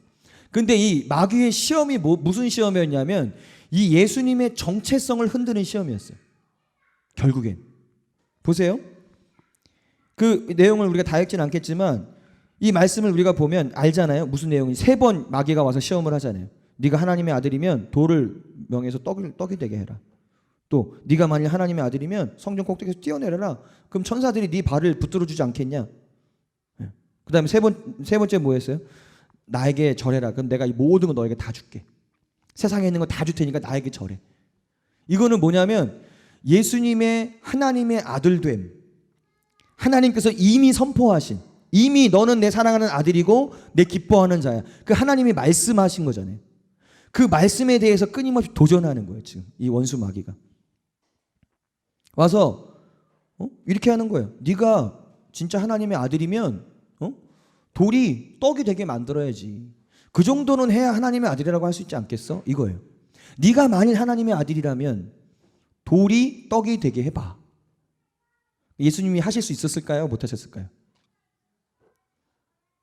A: 근데 이 마귀의 시험이 무슨 시험이었냐면 이 예수님의 정체성을 흔드는 시험이었어요. 결국엔. 보세요. 그 내용을 우리가 다 읽지는 않겠지만 이 말씀을 우리가 보면 알잖아요. 무슨 내용이 3번 마귀가 와서 시험을 하잖아요. 네가 하나님의 아들이면 돌을 명해서 떡이 되게 해라. 또 네가 만일 하나님의 아들이면 성전 꼭대기에서 뛰어내려라. 그럼 천사들이 네 발을 붙들어주지 않겠냐. 그 다음에 세 번째 뭐였어요? 나에게 절해라. 그럼 내가 이 모든 거 너에게 다 줄게. 세상에 있는 거 다 줄 테니까 나에게 절해. 이거는 뭐냐면 예수님의 하나님의 아들됨, 하나님께서 이미 선포하신, 이미 너는 내 사랑하는 아들이고 내 기뻐하는 자야. 그 하나님이 말씀하신 거잖아요. 그 말씀에 대해서 끊임없이 도전하는 거예요. 지금 이 원수 마귀가 와서 이렇게 하는 거예요. 네가 진짜 하나님의 아들이면 돌이 떡이 되게 만들어야지. 그 정도는 해야 하나님의 아들이라고 할 수 있지 않겠어? 이거예요. 네가 만일 하나님의 아들이라면 돌이 떡이 되게 해봐. 예수님이 하실 수 있었을까요? 못하셨을까요?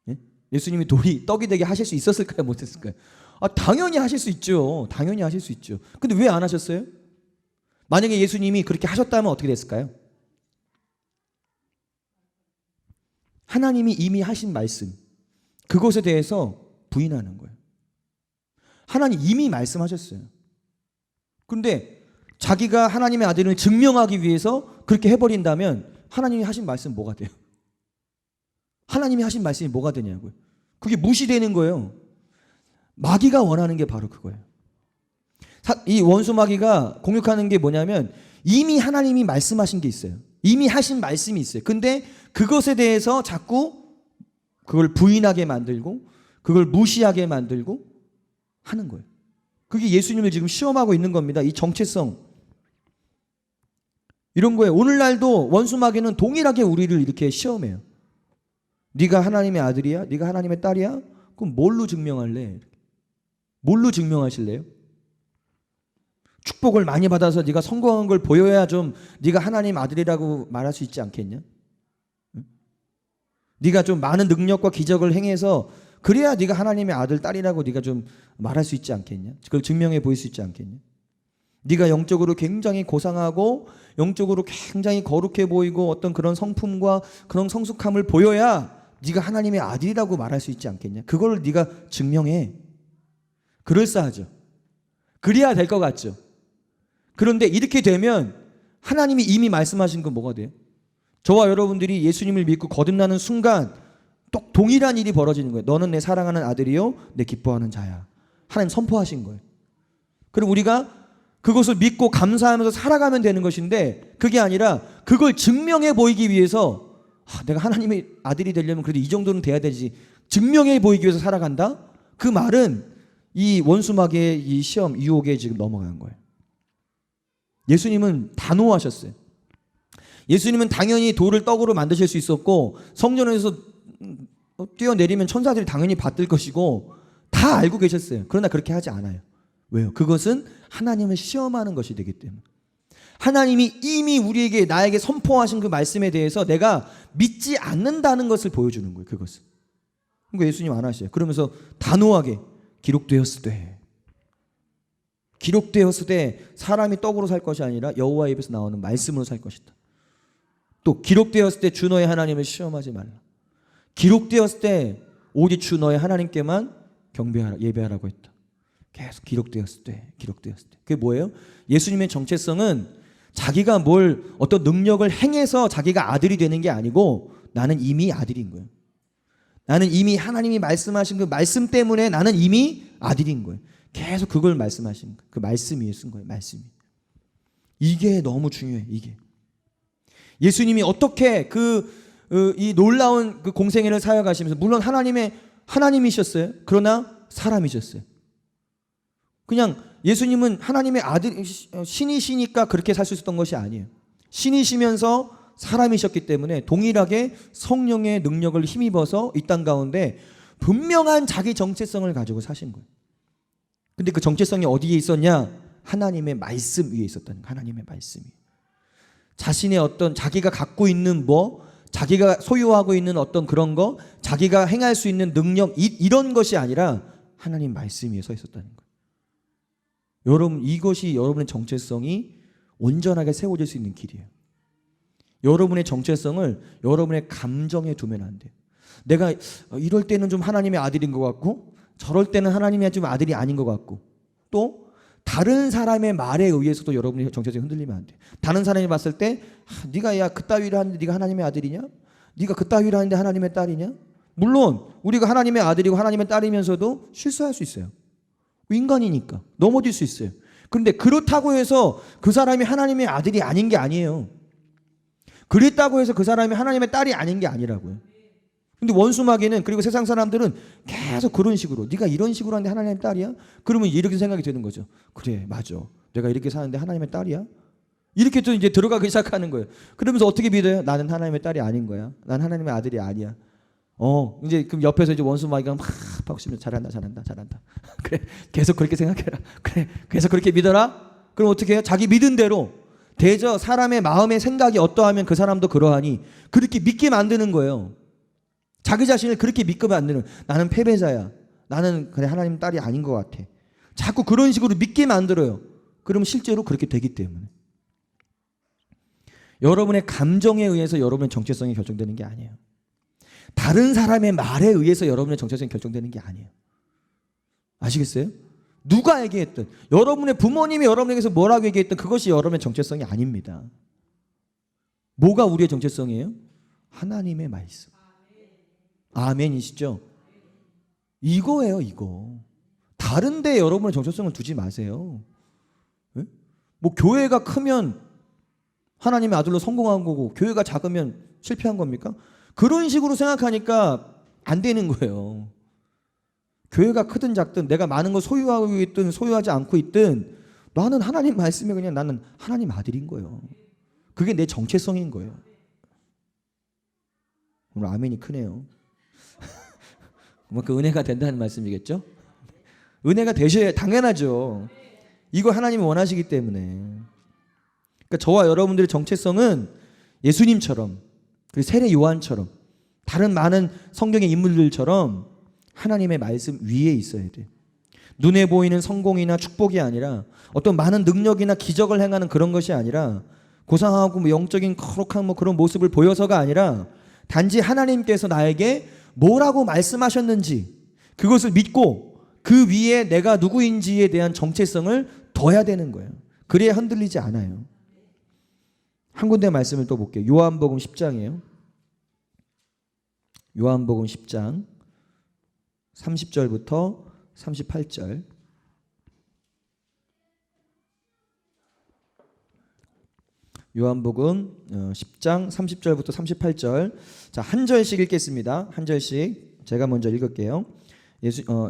A: 예? 예수님이 돌이 떡이 되게 하실 수 있었을까요? 못했을까요? 당연히 하실 수 있죠. 당연히 하실 수 있죠. 근데 왜 안 하셨어요? 만약에 예수님이 그렇게 하셨다면 어떻게 됐을까요? 하나님이 이미 하신 말씀, 그것에 대해서 부인하는 거예요. 하나님 이미 말씀하셨어요. 그런데 자기가 하나님의 아들을 증명하기 위해서 그렇게 해버린다면 하나님이 하신 말씀 뭐가 돼요? 하나님이 하신 말씀이 뭐가 되냐고요. 그게 무시되는 거예요. 마귀가 원하는 게 바로 그거예요. 이 원수 마귀가 공격하는 게 뭐냐면 이미 하나님이 말씀하신 게 있어요. 이미 하신 말씀이 있어요. 근데 그것에 대해서 자꾸 그걸 부인하게 만들고 그걸 무시하게 만들고 하는 거예요. 그게 예수님을 지금 시험하고 있는 겁니다. 이 정체성. 이런 거예요. 오늘날도 원수마귀는 동일하게 우리를 이렇게 시험해요. 네가 하나님의 아들이야? 네가 하나님의 딸이야? 그럼 뭘로 증명할래? 뭘로 증명하실래요? 축복을 많이 받아서 네가 성공한 걸 보여야 좀 네가 하나님 아들이라고 말할 수 있지 않겠냐? 네가 좀 많은 능력과 기적을 행해서 그래야 네가 하나님의 아들, 딸이라고 네가 좀 말할 수 있지 않겠냐? 그걸 증명해 보일 수 있지 않겠냐? 네가 영적으로 굉장히 고상하고 영적으로 굉장히 거룩해 보이고 어떤 그런 성품과 그런 성숙함을 보여야 네가 하나님의 아들이라고 말할 수 있지 않겠냐? 그걸 네가 증명해. 그럴싸하죠. 그래야 될 것 같죠. 그런데 이렇게 되면 하나님이 이미 말씀하신 건 뭐가 돼요? 저와 여러분들이 예수님을 믿고 거듭나는 순간 또 동일한 일이 벌어지는 거예요. 너는 내 사랑하는 아들이요 내 기뻐하는 자야. 하나님 선포하신 거예요. 그럼 우리가 그것을 믿고 감사하면서 살아가면 되는 것인데 그게 아니라 그걸 증명해 보이기 위해서 내가 하나님의 아들이 되려면 그래도 이 정도는 돼야 되지. 증명해 보이기 위해서 살아간다? 그 말은 이 원수마귀의 이 시험, 유혹에 지금 넘어간 거예요. 예수님은 단호하셨어요. 예수님은 당연히 돌을 떡으로 만드실 수 있었고 성전에서 뛰어내리면 천사들이 당연히 받들 것이고 다 알고 계셨어요. 그러나 그렇게 하지 않아요. 왜요? 그것은 하나님을 시험하는 것이 되기 때문에. 하나님이 이미 우리에게 나에게 선포하신 그 말씀에 대해서 내가 믿지 않는다는 것을 보여주는 거예요. 그것은. 그러니까 예수님 안 하셔요. 그러면서 단호하게 기록되었으되 사람이 떡으로 살 것이 아니라 여호와의 입에서 나오는 말씀으로 살 것이다. 또 기록되었을 때 주 너의 하나님을 시험하지 말라. 기록되었을 때 오직 주 너의 하나님께만 경배하라, 예배하라고 했다. 계속 기록되었을 때. 그게 뭐예요? 예수님의 정체성은 자기가 어떤 능력을 행해서 자기가 아들이 되는 게 아니고 나는 이미 아들인 거예요. 나는 이미 하나님이 말씀하신 그 말씀 때문에 나는 이미 아들인 거예요. 계속 그걸 말씀하신 거예요. 그 말씀 위에 쓴 거예요. 말씀이. 이게 너무 중요해. 이게. 예수님이 어떻게 이 놀라운 그 공생애를 사역하시면서 물론 하나님이셨어요. 그러나 사람이셨어요. 그냥 예수님은 하나님의 아들 신이시니까 그렇게 살 수 있었던 것이 아니에요. 신이시면서 사람이셨기 때문에 동일하게 성령의 능력을 힘입어서 이 땅 가운데 분명한 자기 정체성을 가지고 사신 거예요. 근데 그 정체성이 어디에 있었냐? 하나님의 말씀 위에 있었다는 거예요. 하나님의 말씀이. 자신의 어떤 자기가 갖고 있는 자기가 소유하고 있는 어떤 그런 거, 자기가 행할 수 있는 능력 이런 것이 아니라 하나님 말씀 위에 서 있었다는 거예요. 여러분, 이것이 여러분의 정체성이 온전하게 세워질 수 있는 길이에요. 여러분의 정체성을 여러분의 감정에 두면 안 돼요. 내가 이럴 때는 좀 하나님의 아들인 것 같고 저럴 때는 하나님의 좀 아들이 아닌 것 같고 또 다른 사람의 말에 의해서도 여러분의 정체성이 흔들리면 안 돼요. 다른 사람이 봤을 때 네가 야 그따위를 하는데 네가 하나님의 아들이냐? 네가 그따위를 하는데 하나님의 딸이냐? 물론 우리가 하나님의 아들이고 하나님의 딸이면서도 실수할 수 있어요. 인간이니까 넘어질 수 있어요. 그런데 그렇다고 해서 그 사람이 하나님의 아들이 아닌 게 아니에요. 그랬다고 해서 그 사람이 하나님의 딸이 아닌 게 아니라고요. 근데 원수마귀는 그리고 세상 사람들은 계속 그런 식으로 네가 이런 식으로 하는데 하나님의 딸이야? 그러면 이렇게 생각이 되는 거죠. 그래 맞아. 내가 이렇게 사는데 하나님의 딸이야? 이렇게 또 이제 들어가기 시작하는 거예요. 그러면서 어떻게 믿어요? 나는 하나님의 딸이 아닌 거야. 난 하나님의 아들이 아니야. 이제 그럼 옆에서 이제 원수마귀가 막 박수면 잘한다. 그래 계속 그렇게 생각해라. 그래 계속 그렇게 믿어라. 그럼 어떻게 해요? 자기 믿은 대로 대저 사람의 마음의 생각이 어떠하면 그 사람도 그러하니 그렇게 믿게 만드는 거예요. 자기 자신을 그렇게 믿게 만드는 나는 패배자야. 나는 그래 하나님 딸이 아닌 것 같아. 자꾸 그런 식으로 믿게 만들어요. 그러면 실제로 그렇게 되기 때문에. 여러분의 감정에 의해서 여러분의 정체성이 결정되는 게 아니에요. 다른 사람의 말에 의해서 여러분의 정체성이 결정되는 게 아니에요. 아시겠어요? 누가 얘기했든 여러분의 부모님이 여러분에게서 뭐라고 얘기했든 그것이 여러분의 정체성이 아닙니다. 뭐가 우리의 정체성이에요? 하나님의 말씀. 아멘이시죠? 이거예요, 이거. 다른 데 여러분의 정체성을 두지 마세요. 네? 교회가 크면 하나님의 아들로 성공한 거고 교회가 작으면 실패한 겁니까? 그런 식으로 생각하니까 안 되는 거예요. 교회가 크든 작든 내가 많은 걸 소유하고 있든 소유하지 않고 있든 나는 하나님 말씀에 그냥 나는 하나님 아들인 거예요. 그게 내 정체성인 거예요. 오늘 아멘이 크네요. 그 은혜가 된다는 말씀이겠죠? 은혜가 되셔야 당연하죠. 이거 하나님이 원하시기 때문에. 그러니까 저와 여러분들의 정체성은 예수님처럼, 그리고 세례 요한처럼, 다른 많은 성경의 인물들처럼 하나님의 말씀 위에 있어야 돼. 눈에 보이는 성공이나 축복이 아니라 어떤 많은 능력이나 기적을 행하는 그런 것이 아니라 고상하고 뭐 영적인 거룩한 뭐 그런 모습을 보여서가 아니라 단지 하나님께서 나에게 뭐라고 말씀하셨는지 그것을 믿고 그 위에 내가 누구인지에 대한 정체성을 둬야 되는 거예요. 그래야 흔들리지 않아요. 한 군데 말씀을 또 볼게요. 요한복음 10장이에요. 요한복음 10장 30절부터 38절. 요한복음 10장 30절부터 38절. 자, 한 절씩 읽겠습니다. 한 절씩 제가 먼저 읽을게요.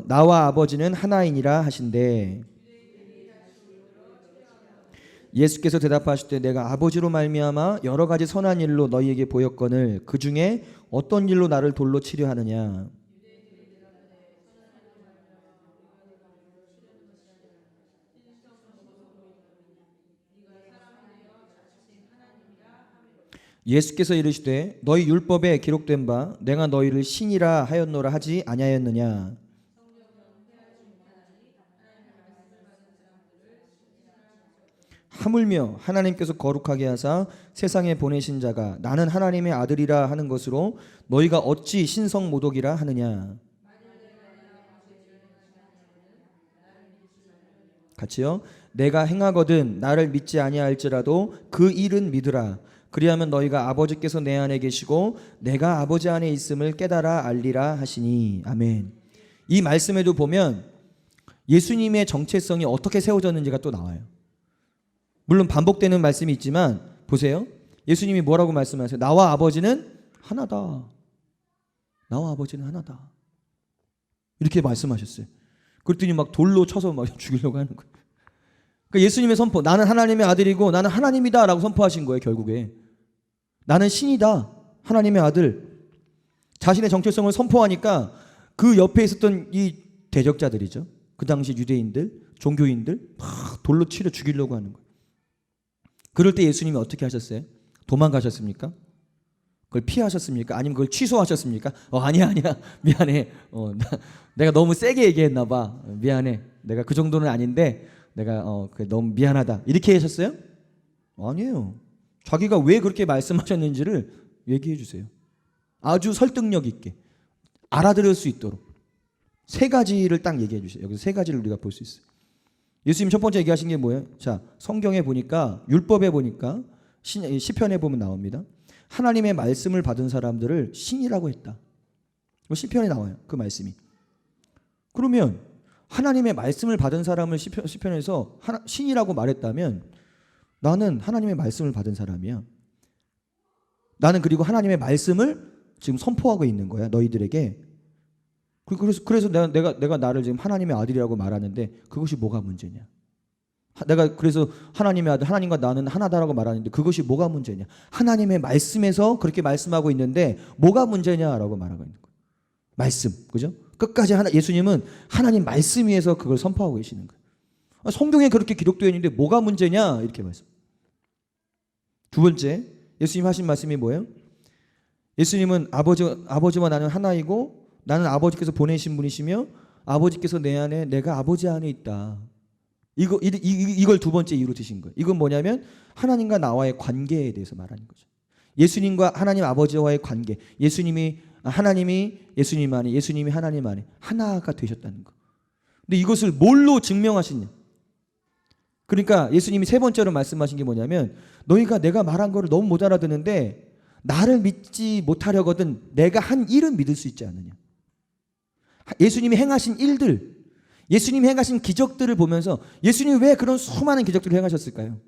A: 나와 아버지는 하나이니라 하신대. 예수께서 대답하실 때 내가 아버지로 말미암아 여러 가지 선한 일로 너희에게 보였거늘 그 중에 어떤 일로 나를 돌로 치려 하느냐. 예수께서 이르시되 너희 율법에 기록된 바 내가 너희를 신이라 하였노라 하지 아니하였느냐. 하물며 하나님께서 거룩하게 하사 세상에 보내신 자가 나는 하나님의 아들이라 하는 것으로 너희가 어찌 신성모독이라 하느냐. 같이요. 내가 행하거든 나를 믿지 아니할지라도 그 일은 믿으라. 그리하면 너희가 아버지께서 내 안에 계시고 내가 아버지 안에 있음을 깨달아 알리라 하시니. 아멘. 이 말씀에도 보면 예수님의 정체성이 어떻게 세워졌는지가 또 나와요. 물론 반복되는 말씀이 있지만 보세요. 예수님이 뭐라고 말씀하세요? 나와 아버지는 하나다. 나와 아버지는 하나다. 이렇게 말씀하셨어요. 그랬더니 막 돌로 쳐서 막 죽이려고 하는 거예요. 그러니까 예수님의 선포, 나는 하나님의 아들이고 나는 하나님이다 라고 선포하신 거예요. 결국에 나는 신이다, 하나님의 아들. 자신의 정체성을 선포하니까 그 옆에 있었던 이 대적자들이죠. 그 당시 유대인들, 종교인들 막 돌로 치려 죽이려고 하는 거예요. 그럴 때 예수님이 어떻게 하셨어요? 도망가셨습니까? 그걸 피하셨습니까? 아니면 그걸 취소하셨습니까? 아니야 미안해. 내가 너무 세게 얘기했나 봐. 미안해. 내가 그 정도는 아닌데 내가 너무 미안하다. 이렇게 하셨어요? 아니에요. 자기가 왜 그렇게 말씀하셨는지를 얘기해 주세요. 아주 설득력 있게 알아들을 수 있도록 세 가지를 딱 얘기해 주세요. 여기서 세 가지를 우리가 볼 수 있어요. 예수님 첫 번째 얘기하신 게 뭐예요? 자, 성경에 보니까 율법에 보니까 시편에 보면 나옵니다. 하나님의 말씀을 받은 사람들을 신이라고 했다. 시편에 나와요. 그 말씀이. 그러면 하나님의 말씀을 받은 사람을 시편에서 신이라고 말했다면 나는 하나님의 말씀을 받은 사람이야. 나는 그리고 하나님의 말씀을 지금 선포하고 있는 거야. 너희들에게. 그래서 내가 나를 지금 하나님의 아들이라고 말하는데 그것이 뭐가 문제냐? 내가 그래서 하나님의 아들, 하나님과 나는 하나다라고 말하는데 그것이 뭐가 문제냐? 하나님의 말씀에서 그렇게 말씀하고 있는데 뭐가 문제냐라고 말하고 있는 거예요. 말씀, 그죠? 끝까지 예수님은 하나님 말씀 위에서 그걸 선포하고 계시는 거예요. 성경에 그렇게 기록되어 있는데 뭐가 문제냐? 이렇게 말씀. 두 번째, 예수님 하신 말씀이 뭐예요? 예수님은 아버지와 나는 하나이고 나는 아버지께서 보내신 분이시며 아버지께서 내 안에 내가 아버지 안에 있다. 이걸 두 번째 이유로 드신 거예요. 이건 뭐냐면 하나님과 나와의 관계에 대해서 말하는 거죠. 예수님과 하나님 아버지와의 관계. 하나님이 예수님 안에, 예수님이 하나님 안에 하나가 되셨다는 거. 근데 이것을 뭘로 증명하시냐? 그러니까 예수님이 세 번째로 말씀하신 게 뭐냐면 너희가 내가 말한 거를 너무 못 알아듣는데 나를 믿지 못하려거든 내가 한 일은 믿을 수 있지 않느냐. 예수님이 행하신 일들, 예수님이 행하신 기적들을 보면서 예수님이 왜 그런 수많은 기적들을 행하셨을까요?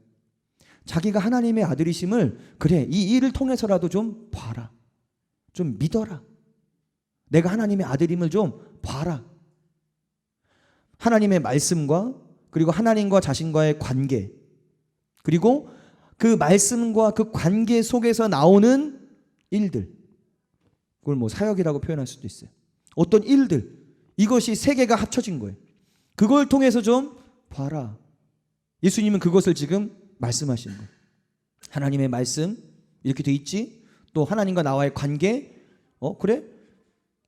A: 자기가 하나님의 아들이심을 그래 이 일을 통해서라도 좀 봐라. 좀 믿어라. 내가 하나님의 아들임을 좀 봐라. 하나님의 말씀과 그리고 하나님과 자신과의 관계, 그리고 그 말씀과 그 관계 속에서 나오는 일들, 그걸 뭐 사역이라고 표현할 수도 있어요. 어떤 일들, 이것이 세 개가 합쳐진 거예요. 그걸 통해서 좀 봐라. 예수님은 그것을 지금 말씀하시는 거예요. 하나님의 말씀 이렇게 돼 있지? 또 하나님과 나와의 관계, 그래?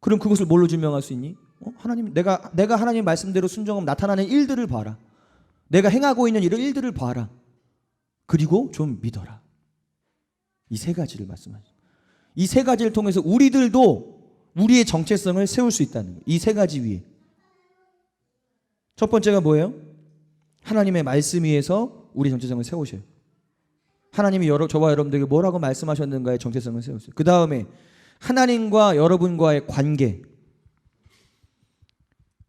A: 그럼 그것을 뭘로 증명할 수 있니? 하나님, 내가 하나님 말씀대로 순종하면 나타나는 일들을 봐라. 내가 행하고 있는 이런 일들을 봐라. 그리고 좀 믿어라. 이 세 가지를 말씀하시죠. 이 세 가지를 통해서 우리들도 우리의 정체성을 세울 수 있다는 거예요. 이 세 가지 위에. 첫 번째가 뭐예요? 하나님의 말씀 위에서 우리 정체성을 세우셔요. 하나님이 저와 여러분들에게 뭐라고 말씀하셨는가의 정체성을 세우세요. 그 다음에 하나님과 여러분과의 관계,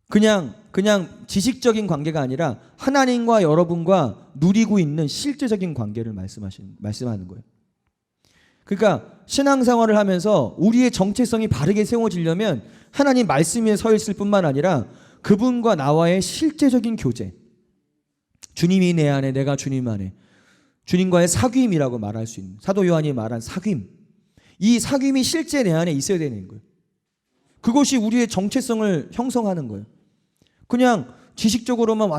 A: 그냥 지식적인 관계가 아니라 하나님과 여러분과 누리고 있는 실제적인 관계를 말씀하는 거예요. 그러니까 신앙생활을 하면서 우리의 정체성이 바르게 세워지려면 하나님 말씀 위에 서 있을 뿐만 아니라 그분과 나와의 실제적인 교제, 주님이 내 안에 내가 주님 안에, 주님과의 사귐이라고 말할 수 있는, 사도 요한이 말한 사귐, 이 사귐이 실제 내 안에 있어야 되는 거예요. 그것이 우리의 정체성을 형성하는 거예요. 그냥 지식적으로만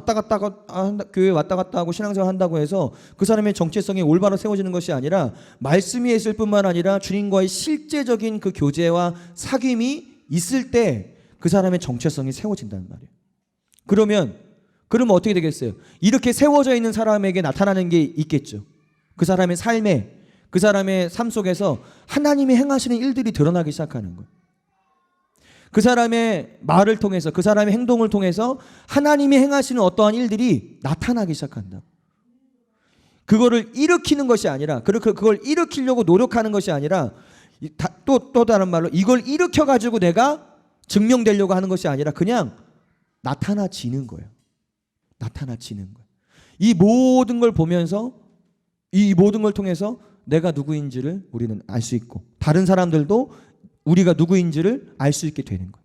A: 교회 왔다 갔다 하고 신앙생활 한다고 해서 그 사람의 정체성이 올바로 세워지는 것이 아니라 말씀 위에 있을 뿐만 아니라 주님과의 실제적인 그 교제와 사귐이 있을 때 그 사람의 정체성이 세워진다는 말이에요. 그러면 어떻게 되겠어요? 이렇게 세워져 있는 사람에게 나타나는 게 있겠죠. 그 사람의 삶에, 그 사람의 삶 속에서 하나님이 행하시는 일들이 드러나기 시작하는 거예요. 그 사람의 말을 통해서, 그 사람의 행동을 통해서 하나님이 행하시는 어떠한 일들이 나타나기 시작한다. 그거를 일으키는 것이 아니라, 그걸 일으키려고 노력하는 것이 아니라, 또 다른 말로 이걸 일으켜가지고 내가 증명되려고 하는 것이 아니라 그냥 나타나지는 거예요. 나타나지는 거예요. 이 모든 걸 보면서, 이 모든 걸 통해서 내가 누구인지를 우리는 알 수 있고, 다른 사람들도 우리가 누구인지를 알 수 있게 되는 거예요.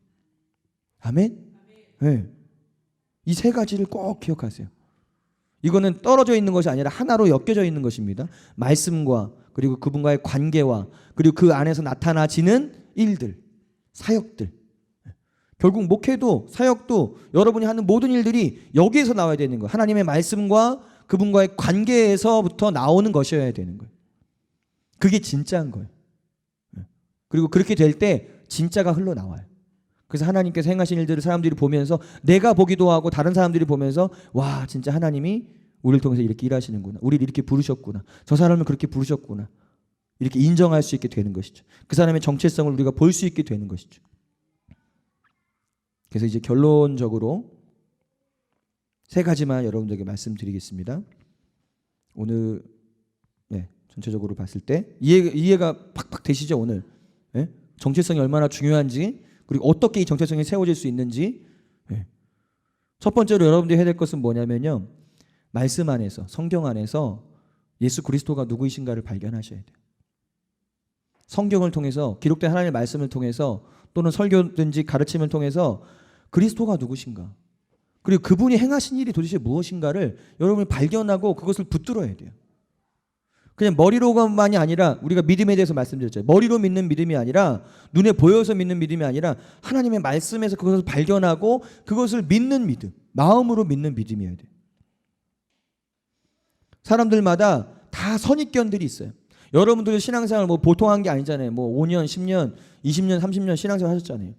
A: 아멘? 네. 이 세 가지를 꼭 기억하세요. 이거는 떨어져 있는 것이 아니라 하나로 엮여져 있는 것입니다. 말씀과 그리고 그분과의 관계와 그리고 그 안에서 나타나지는 일들, 사역들. 결국 목회도 사역도 여러분이 하는 모든 일들이 여기에서 나와야 되는 거예요. 하나님의 말씀과 그분과의 관계에서부터 나오는 것이어야 되는 거예요. 그게 진짜인 거예요. 그리고 그렇게 될 때 진짜가 흘러나와요. 그래서 하나님께서 행하신 일들을 사람들이 보면서, 내가 보기도 하고 다른 사람들이 보면서, 와, 진짜 하나님이 우리를 통해서 이렇게 일하시는구나, 우리를 이렇게 부르셨구나, 저 사람을 그렇게 부르셨구나, 이렇게 인정할 수 있게 되는 것이죠. 그 사람의 정체성을 우리가 볼 수 있게 되는 것이죠. 그래서 이제 결론적으로 세 가지만 여러분들에게 말씀드리겠습니다. 오늘 전체적으로 봤을 때 이해가 팍팍 되시죠? 오늘 정체성이 얼마나 중요한지, 그리고 어떻게 이 정체성이 세워질 수 있는지. 첫 번째로 여러분들이 해야 될 것은 뭐냐면요, 말씀 안에서, 성경 안에서 예수 그리스도가 누구이신가를 발견하셔야 돼요. 성경을 통해서, 기록된 하나님의 말씀을 통해서, 또는 설교든지 가르침을 통해서 그리스도가 누구신가, 그리고 그분이 행하신 일이 도대체 무엇인가를 여러분이 발견하고 그것을 붙들어야 돼요. 그냥 머리로만이 아니라, 우리가 믿음에 대해서 말씀드렸죠. 머리로 믿는 믿음이 아니라, 눈에 보여서 믿는 믿음이 아니라 하나님의 말씀에서 그것을 발견하고 그것을 믿는 믿음, 마음으로 믿는 믿음이어야 돼요. 사람들마다 다 선입견들이 있어요. 여러분들 신앙생활 뭐 보통 한 게 아니잖아요. 뭐 5년, 10년, 20년, 30년 신앙생활 하셨잖아요.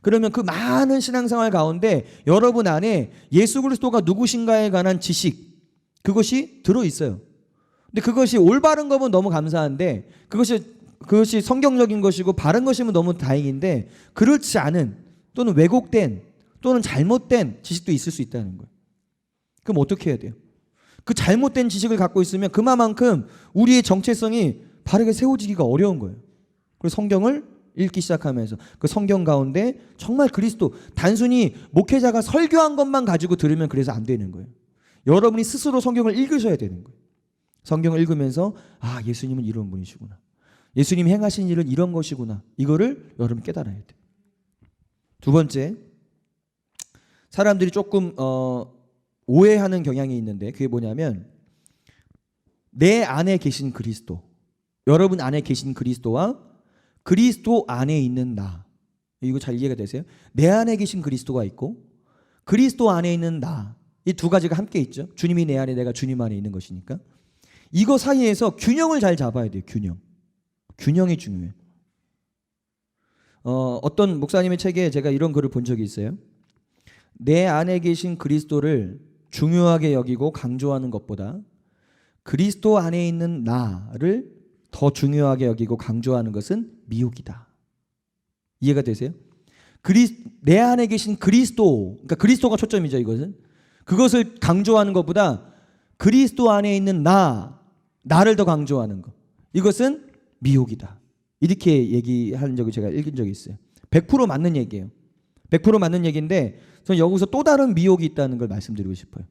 A: 그러면 그 많은 신앙생활 가운데 여러분 안에 예수 그리스도가 누구신가에 관한 지식, 그것이 들어있어요. 근데 그것이 올바른 거면 너무 감사한데, 그것이 성경적인 것이고 바른 것이면 너무 다행인데, 그렇지 않은, 또는 왜곡된, 또는 잘못된 지식도 있을 수 있다는 거예요. 그럼 어떻게 해야 돼요? 그 잘못된 지식을 갖고 있으면 그만큼 우리의 정체성이 바르게 세워지기가 어려운 거예요. 그래서 성경을 읽기 시작하면서 그 성경 가운데 정말 그리스도, 단순히 목회자가 설교한 것만 가지고 들으면 그래서 안 되는 거예요. 여러분이 스스로 성경을 읽으셔야 되는 거예요. 성경을 읽으면서, 아, 예수님은 이런 분이시구나, 예수님이 행하신 일은 이런 것이구나, 이거를 여러분 깨달아야 돼요. 두 번째, 사람들이 조금 오해하는 경향이 있는데 그게 뭐냐면 내 안에 계신 그리스도, 여러분 안에 계신 그리스도와 그리스도 안에 있는 나, 이거 잘 이해가 되세요? 내 안에 계신 그리스도가 있고 그리스도 안에 있는 나, 이 두 가지가 함께 있죠. 주님이 내 안에, 내가 주님 안에 있는 것이니까. 이거 사이에서 균형을 잘 잡아야 돼요. 균형이 중요해요. 어떤 목사님의 책에 제가 이런 글을 본 적이 있어요. 내 안에 계신 그리스도를 중요하게 여기고 강조하는 것보다 그리스도 안에 있는 나를 더 중요하게 여기고 강조하는 것은 미혹이다. 이해가 되세요? 내 안에 계신 그리스도, 그러니까 그리스도가 초점이죠. 이것은 그것을 강조하는 것보다 그리스도 안에 있는 나를 더 강조하는 것, 이것은 미혹이다. 이렇게 얘기하는 적을 제가 읽은 적이 있어요. 100% 맞는 얘기예요. 100% 맞는 얘기인데 저는 여기서 또 다른 미혹이 있다는 걸 말씀드리고 싶어요.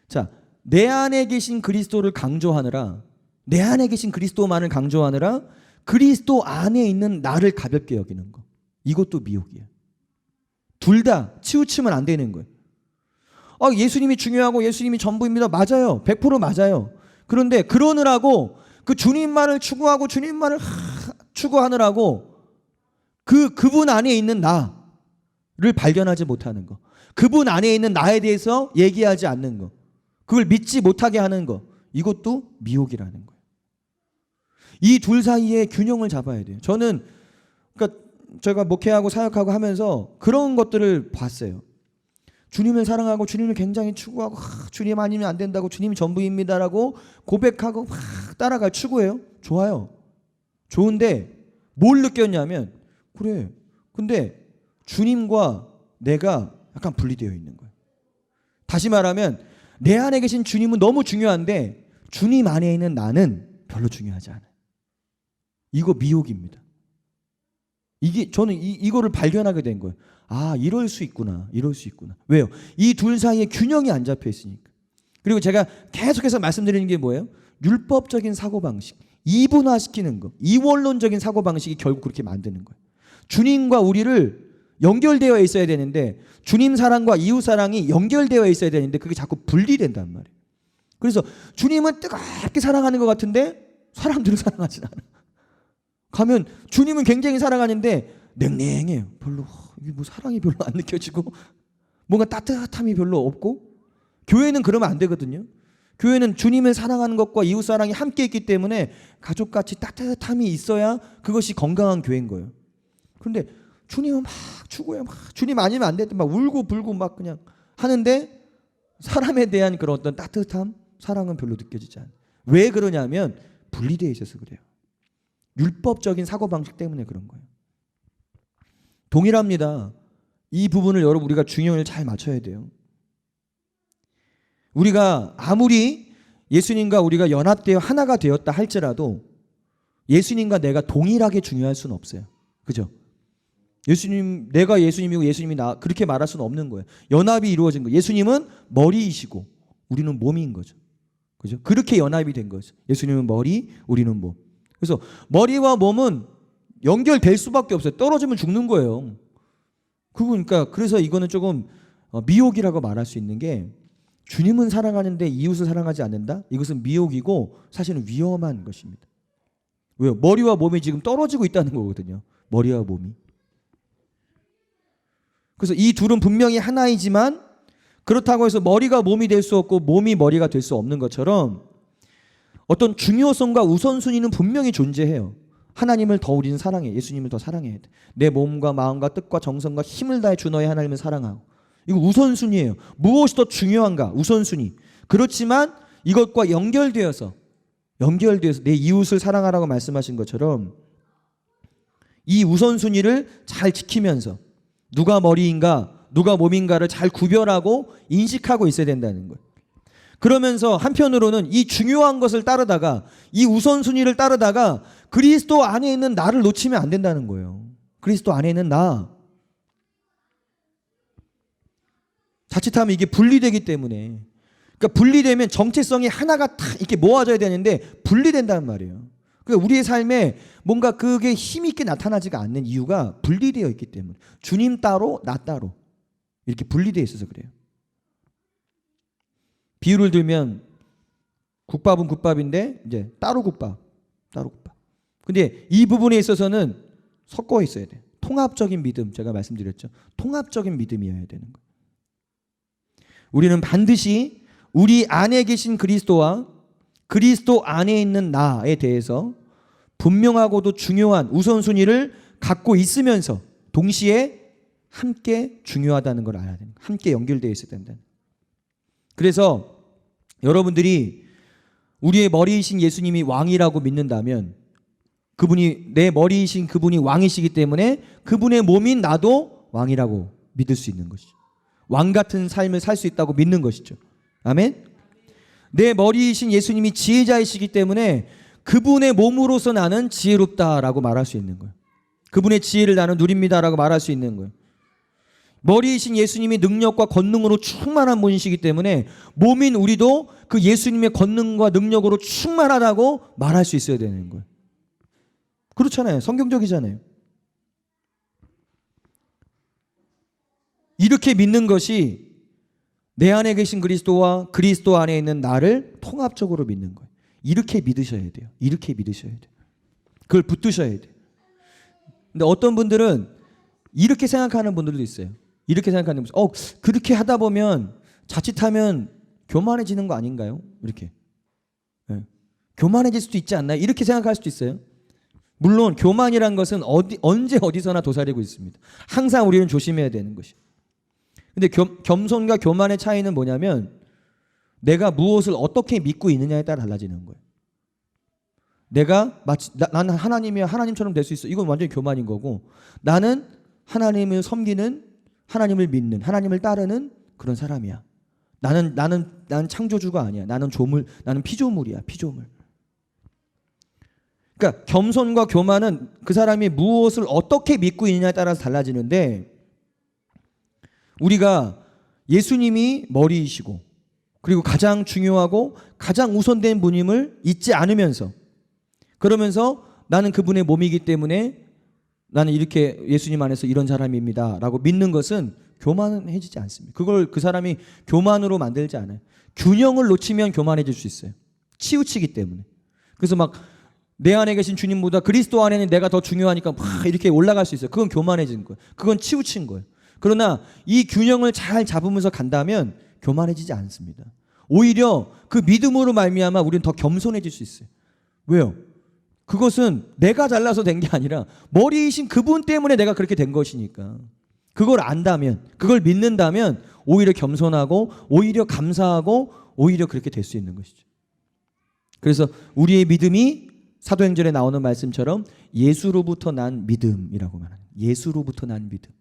A: 자, 내 안에 계신 그리스도를 강조하느라, 내 안에 계신 그리스도만을 강조하느라 그리스도 안에 있는 나를 가볍게 여기는 거, 이것도 미혹이에요. 둘 다 치우치면 안 되는 거예요. 예수님이 중요하고 예수님이 전부입니다. 맞아요. 100% 맞아요. 그런데 그러느라고 그 주님만을 추구하고 주님만을 추구하느라고 그분 안에 있는 나를 발견하지 못하는 거, 그분 안에 있는 나에 대해서 얘기하지 않는 거, 그걸 믿지 못하게 하는 거, 이것도 미혹이라는 거예요. 이 둘 사이에 균형을 잡아야 돼요. 저는 그러니까 제가 목회하고 사역하고 하면서 그런 것들을 봤어요. 주님을 사랑하고 주님을 굉장히 추구하고 주님 아니면 안 된다고, 주님이 전부입니다라고 고백하고 따라갈 추구해요. 좋아요. 좋은데 뭘 느꼈냐면, 그래, 근데 주님과 내가 약간 분리되어 있는 거예요. 다시 말하면 내 안에 계신 주님은 너무 중요한데 주님 안에 있는 나는 별로 중요하지 않아요. 이거 미혹입니다. 저는 이거를 발견하게 된 거예요. 이럴 수 있구나. 왜요? 이 둘 사이에 균형이 안 잡혀 있으니까. 그리고 제가 계속해서 말씀드리는 게 뭐예요? 율법적인 사고방식, 이분화시키는 거, 이원론적인 사고방식이 결국 그렇게 만드는 거예요. 주님과 우리를 연결되어 있어야 되는데, 주님 사랑과 이웃 사랑이 연결되어 있어야 되는데 그게 자꾸 분리된단 말이에요. 그래서 주님은 뜨겁게 사랑하는 것 같은데 사람들을 사랑하진 않아. 가면 주님은 굉장히 사랑하는데 냉랭해요. 별로 이게 뭐 사랑이 별로 안 느껴지고 뭔가 따뜻함이 별로 없고. 교회는 그러면 안 되거든요. 교회는 주님을 사랑하는 것과 이웃 사랑이 함께 있기 때문에 가족같이 따뜻함이 있어야 그것이 건강한 교회인 거예요. 그런데 주님은 막 추구해요. 막 주님 아니면 안 되는데 막 울고 불고 막 그냥 하는데 사람에 대한 그런 어떤 따뜻함, 사랑은 별로 느껴지지 않아요. 왜 그러냐면 분리되어 있어서 그래요. 율법적인 사고방식 때문에 그런 거예요. 동일합니다. 이 부분을 여러분 우리가 균형을 잘 맞춰야 돼요. 우리가 아무리 예수님과 우리가 연합되어 하나가 되었다 할지라도 예수님과 내가 동일하게 중요할 수는 없어요. 그죠? 예수님, 내가 예수님이고 예수님이 나, 그렇게 말할 수는 없는 거예요. 연합이 이루어진 거예요. 예수님은 머리이시고 우리는 몸인 거죠. 그죠? 그렇게 연합이 된 거죠. 예수님은 머리, 우리는 몸. 그래서 머리와 몸은 연결될 수밖에 없어요. 떨어지면 죽는 거예요. 그러니까 그래서 이거는 조금 미혹이라고 말할 수 있는 게, 주님은 사랑하는데 이웃을 사랑하지 않는다? 이것은 미혹이고 사실은 위험한 것입니다. 왜요? 머리와 몸이 지금 떨어지고 있다는 거거든요. 머리와 몸이. 그래서 이 둘은 분명히 하나이지만 그렇다고 해서 머리가 몸이 될 수 없고 몸이 머리가 될 수 없는 것처럼 어떤 중요성과 우선순위는 분명히 존재해요. 하나님을 더 우리는 사랑해. 예수님을 더 사랑해야 돼. 내 몸과 마음과 뜻과 정성과 힘을 다해 주 너의 하나님을 사랑하고. 이거 우선순위예요. 무엇이 더 중요한가? 우선순위. 그렇지만 이것과 연결되어서 내 이웃을 사랑하라고 말씀하신 것처럼 이 우선순위를 잘 지키면서 누가 머리인가 누가 몸인가를 잘 구별하고 인식하고 있어야 된다는 거예요. 그러면서 한편으로는 이 중요한 것을 따르다가, 이 우선순위를 따르다가 그리스도 안에 있는 나를 놓치면 안 된다는 거예요. 그리스도 안에 있는 나. 자칫하면 이게 분리되기 때문에, 그러니까 분리되면 정체성이 하나가 딱 이렇게 모아져야 되는데 분리된다는 말이에요. 그러니까 우리의 삶에 뭔가 그게 힘 있게 나타나지가 않는 이유가 분리되어 있기 때문에. 주님 따로 나 따로 이렇게 분리되어 있어서 그래요. 비유를 들면 국밥은 국밥인데 이제 따로 국밥. 근데 이 부분에 있어서는 섞어 있어야 돼요. 통합적인 믿음, 제가 말씀드렸죠. 통합적인 믿음이어야 되는 거예요. 우리는 반드시 우리 안에 계신 그리스도와 그리스도 안에 있는 나에 대해서 분명하고도 중요한 우선순위를 갖고 있으면서 동시에 함께 중요하다는 걸 알아야 되는 거예요. 함께 연결되어 있어야 된다는 거예요. 그래서 여러분들이 우리의 머리이신 예수님이 왕이라고 믿는다면 그분이 내 머리이신 그분이 왕이시기 때문에 그분의 몸인 나도 왕이라고 믿을 수 있는 것이죠. 왕 같은 삶을 살 수 있다고 믿는 것이죠. 아멘. 내 머리이신 예수님이 지혜자이시기 때문에 그분의 몸으로서 나는 지혜롭다라고 말할 수 있는 거예요. 그분의 지혜를 나는 누립니다라고 말할 수 있는 거예요. 머리이신 예수님이 능력과 권능으로 충만한 분이시기 때문에 몸인 우리도 그 예수님의 권능과 능력으로 충만하다고 말할 수 있어야 되는 거예요. 그렇잖아요. 성경적이잖아요. 이렇게 믿는 것이 내 안에 계신 그리스도와 그리스도 안에 있는 나를 통합적으로 믿는 거예요. 이렇게 믿으셔야 돼요. 이렇게 믿으셔야 돼요. 그걸 붙드셔야 돼요. 근데 어떤 분들은 이렇게 생각하는 분들도 있어요. 이렇게 생각하는 분들, 그렇게 하다 보면 자칫하면 교만해지는 거 아닌가요? 이렇게. 네. 교만해질 수도 있지 않나요? 이렇게 생각할 수도 있어요. 물론 교만이란 것은 언제 어디서나 도사리고 있습니다. 항상 우리는 조심해야 되는 것이. 근데 겸손과 교만의 차이는 뭐냐면 내가 무엇을 어떻게 믿고 있느냐에 따라 달라지는 거예요. 내가 마치 나는 하나님이야, 하나님처럼 될 수 있어. 이건 완전히 교만인 거고, 나는 하나님을 섬기는, 하나님을 믿는, 하나님을 따르는 그런 사람이야. 나는 창조주가 아니야. 나는 피조물이야. 피조물. 그러니까 겸손과 교만은 그 사람이 무엇을 어떻게 믿고 있느냐에 따라서 달라지는데, 우리가 예수님이 머리이시고 그리고 가장 중요하고 가장 우선된 분임을 잊지 않으면서, 그러면서 나는 그분의 몸이기 때문에 나는 이렇게 예수님 안에서 이런 사람입니다 라고 믿는 것은 교만해지지 않습니다. 그걸 그 사람이 교만으로 만들지 않아요. 균형을 놓치면 교만해질 수 있어요. 치우치기 때문에. 그래서 막 내 안에 계신 주님보다 그리스도 안에는 내가 더 중요하니까 막 이렇게 올라갈 수 있어요. 그건 교만해지는 거예요. 그건 치우친 거예요. 그러나 이 균형을 잘 잡으면서 간다면 교만해지지 않습니다. 오히려 그 믿음으로 말미암아 우리는 더 겸손해질 수 있어요. 왜요? 그것은 내가 잘나서 된 게 아니라 머리이신 그분 때문에 내가 그렇게 된 것이니까. 그걸 안다면, 그걸 믿는다면 오히려 겸손하고 오히려 감사하고 오히려 그렇게 될 수 있는 것이죠. 그래서 우리의 믿음이 사도행전에 나오는 말씀처럼 예수로부터 난 믿음이라고 말합니다. 예수로부터 난 믿음.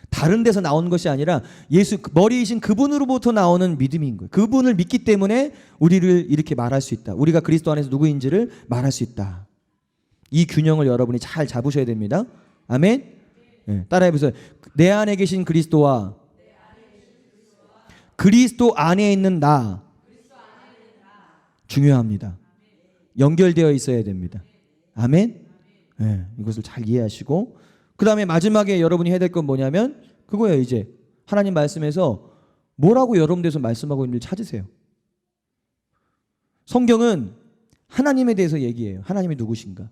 A: 다른 데서 나오는 것이 아니라 예수 머리이신 그분으로부터 나오는 믿음인 거예요. 그분을 믿기 때문에 우리를 이렇게 말할 수 있다. 우리가 그리스도 안에서 누구인지를 말할 수 있다. 이 균형을 여러분이 잘 잡으셔야 됩니다. 아멘. 네, 따라해보세요. 내 안에 계신 그리스도와 그리스도 안에 있는 나 중요합니다. 연결되어 있어야 됩니다. 아멘. 네, 이것을 잘 이해하시고, 그 다음에 마지막에 여러분이 해야 될 건 뭐냐면 그거예요. 이제 하나님 말씀에서 뭐라고 여러분들에서 말씀하고 있는지 찾으세요. 성경은 하나님에 대해서 얘기해요. 하나님이 누구신가.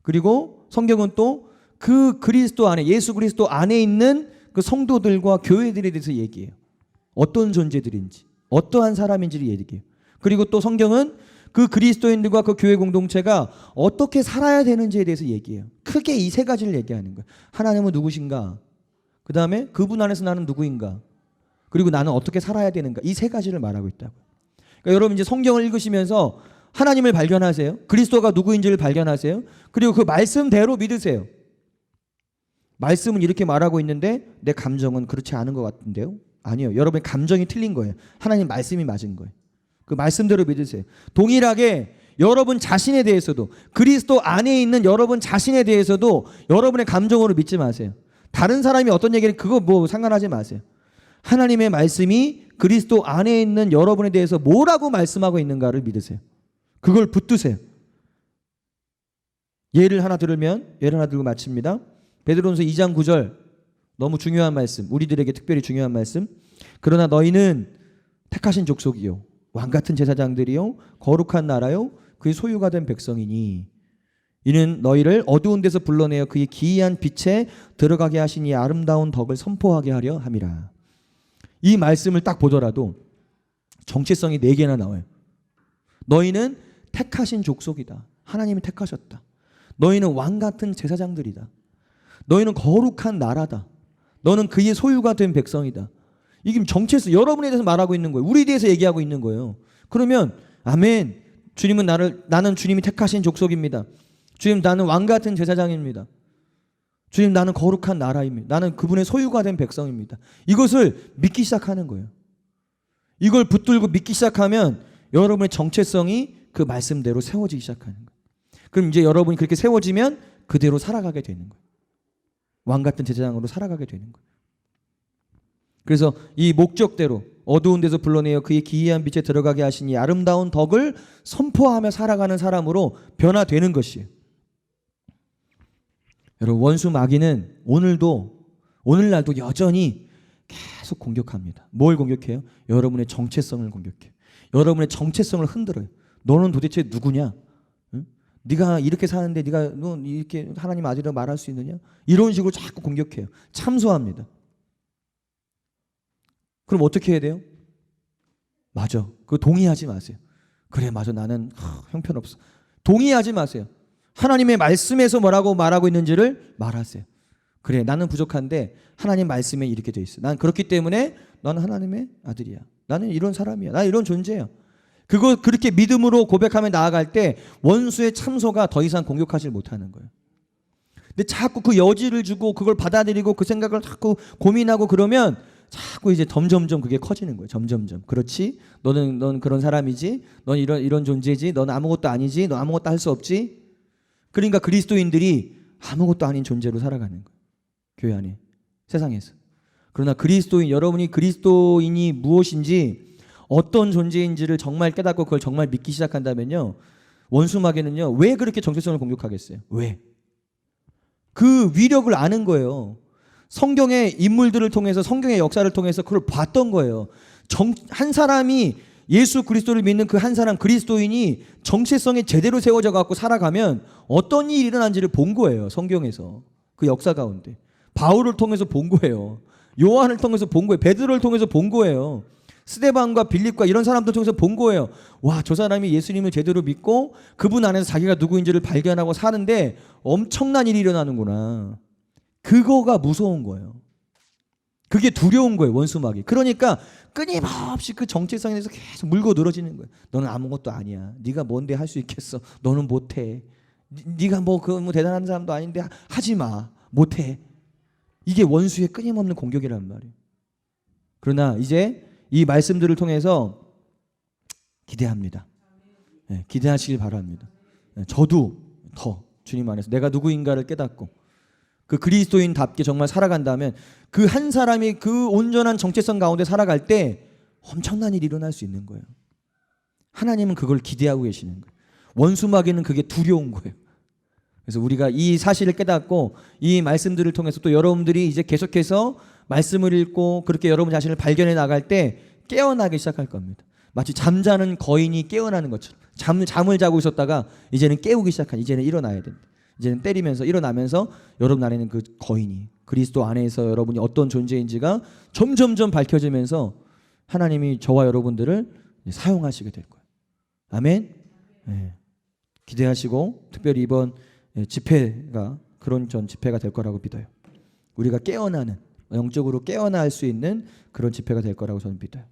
A: 그리고 성경은 또 그 그리스도 안에, 예수 그리스도 안에 있는 그 성도들과 교회들에 대해서 얘기해요. 어떤 존재들인지, 어떠한 사람인지를 얘기해요. 그리고 또 성경은 그 그리스도인들과 그 교회 공동체가 어떻게 살아야 되는지에 대해서 얘기해요. 크게 이 세 가지를 얘기하는 거예요. 하나님은 누구신가? 그 다음에 그분 안에서 나는 누구인가? 그리고 나는 어떻게 살아야 되는가? 이 세 가지를 말하고 있다고요. 그러니까 여러분 이제 성경을 읽으시면서 하나님을 발견하세요. 그리스도가 누구인지를 발견하세요. 그리고 그 말씀대로 믿으세요. 말씀은 이렇게 말하고 있는데 내 감정은 그렇지 않은 것 같은데요? 아니요. 여러분의 감정이 틀린 거예요. 하나님 말씀이 맞은 거예요. 그 말씀대로 믿으세요. 동일하게 여러분 자신에 대해서도, 그리스도 안에 있는 여러분 자신에 대해서도 여러분의 감정으로 믿지 마세요. 다른 사람이 어떤 얘기를 그거 뭐 상관하지 마세요. 하나님의 말씀이 그리스도 안에 있는 여러분에 대해서 뭐라고 말씀하고 있는가를 믿으세요. 그걸 붙드세요. 예를 하나 들고 마칩니다. 베드로전서 2장 9절, 너무 중요한 말씀, 우리들에게 특별히 중요한 말씀. 그러나 너희는 택하신 족속이요 왕같은 제사장들이요 거룩한 나라요 그의 소유가 된 백성이니 이는 너희를 어두운 데서 불러내어 그의 기이한 빛에 들어가게 하신 이 아름다운 덕을 선포하게 하려 함이라. 이 말씀을 딱 보더라도 정체성이 4개나 나와요. 너희는 택하신 족속이다. 하나님이 택하셨다. 너희는 왕같은 제사장들이다. 너희는 거룩한 나라다. 너는 그의 소유가 된 백성이다. 이게 정체성, 여러분에 대해서 말하고 있는 거예요. 우리에 대해서 얘기하고 있는 거예요. 그러면 아멘. 주님은 나는 주님이 택하신 족속입니다. 주님, 나는 왕같은 제사장입니다. 주님, 나는 거룩한 나라입니다. 나는 그분의 소유가 된 백성입니다. 이것을 믿기 시작하는 거예요. 이걸 붙들고 믿기 시작하면 여러분의 정체성이 그 말씀대로 세워지기 시작하는 거예요. 그럼 이제 여러분이 그렇게 세워지면 그대로 살아가게 되는 거예요. 왕같은 제사장으로 살아가게 되는 거예요. 그래서 이 목적대로 어두운 데서 불러내어 그의 기이한 빛에 들어가게 하신 이 아름다운 덕을 선포하며 살아가는 사람으로 변화되는 것이에요. 여러분, 원수 마귀는 오늘날도 여전히 계속 공격합니다. 뭘 공격해요? 여러분의 정체성을 공격해요. 여러분의 정체성을 흔들어요. 너는 도대체 누구냐? 응? 네가 이렇게 사는데 너 이렇게 하나님 아들이라고 말할 수 있느냐? 이런 식으로 자꾸 공격해요. 참소합니다. 그럼 어떻게 해야 돼요? 맞아. 그거 동의하지 마세요. 그래, 맞아. 나는 형편없어. 동의하지 마세요. 하나님의 말씀에서 뭐라고 말하고 있는지를 말하세요. 그래, 나는 부족한데 하나님 말씀에 이렇게 돼 있어. 난 그렇기 때문에 너는 하나님의 아들이야. 나는 이런 사람이야. 나 이런 존재야. 그렇게 믿음으로 고백하며 나아갈 때 원수의 참소가 더 이상 공격하지 못하는 거예요. 근데 자꾸 그 여지를 주고 그걸 받아들이고 그 생각을 자꾸 고민하고 그러면 자꾸 이제 점점점 그게 커지는 거예요. 점점점. 그렇지? 넌 그런 사람이지? 넌 이런 존재지? 넌 아무것도 아니지? 넌 아무것도 할 수 없지? 그러니까 그리스도인들이 아무것도 아닌 존재로 살아가는 거예요. 교회 안에, 세상에서. 그러나 여러분이 그리스도인이 무엇인지, 어떤 존재인지를 정말 깨닫고 그걸 정말 믿기 시작한다면요, 원수마귀는요, 왜 그렇게 정체성을 공격하겠어요? 왜? 그 위력을 아는 거예요. 성경의 인물들을 통해서, 성경의 역사를 통해서 그걸 봤던 거예요. 한 사람이, 예수 그리스도를 믿는 그 한 사람, 그리스도인이 정체성이 제대로 세워져 갖고 살아가면 어떤 일이 일어난지를 본 거예요. 성경에서. 그 역사 가운데. 바울을 통해서 본 거예요. 요한을 통해서 본 거예요. 베드로를 통해서 본 거예요. 스데반과 빌립과 이런 사람들 통해서 본 거예요. 와, 저 사람이 예수님을 제대로 믿고 그분 안에서 자기가 누구인지를 발견하고 사는데 엄청난 일이 일어나는구나. 그거가 무서운 거예요. 그게 두려운 거예요, 원수마귀. 그러니까 끊임없이 그 정체성에 대해서 계속 물고 늘어지는 거예요. 너는 아무것도 아니야. 네가 뭔데 할 수 있겠어. 너는 못해. 네가 뭐 대단한 사람도 아닌데 하지 마. 못해. 이게 원수의 끊임없는 공격이란 말이에요. 그러나 이제 이 말씀들을 통해서 기대합니다. 네, 기대하시길 바랍니다. 네, 저도 더 주님 안에서 내가 누구인가를 깨닫고 그 그리스도인답게 정말 살아간다면 그 한 사람이 그 온전한 정체성 가운데 살아갈 때 엄청난 일이 일어날 수 있는 거예요. 하나님은 그걸 기대하고 계시는 거예요. 원수마귀는 그게 두려운 거예요. 그래서 우리가 이 사실을 깨닫고 이 말씀들을 통해서 또 여러분들이 이제 계속해서 말씀을 읽고 그렇게 여러분 자신을 발견해 나갈 때 깨어나기 시작할 겁니다. 마치 잠자는 거인이 깨어나는 것처럼 잠을 자고 있었다가 이제는 깨우기 시작한, 이제는 일어나야 된다. 이제는 때리면서 일어나면서 여러분 안에는 그 거인이, 그리스도 안에서 여러분이 어떤 존재인지가 점점점 밝혀지면서 하나님이 저와 여러분들을 사용하시게 될 거예요. 아멘. 네. 기대하시고 특별히 이번 집회가 그런 전 집회가 될 거라고 믿어요. 우리가 깨어나는, 영적으로 깨어날 수 있는 그런 집회가 될 거라고 저는 믿어요.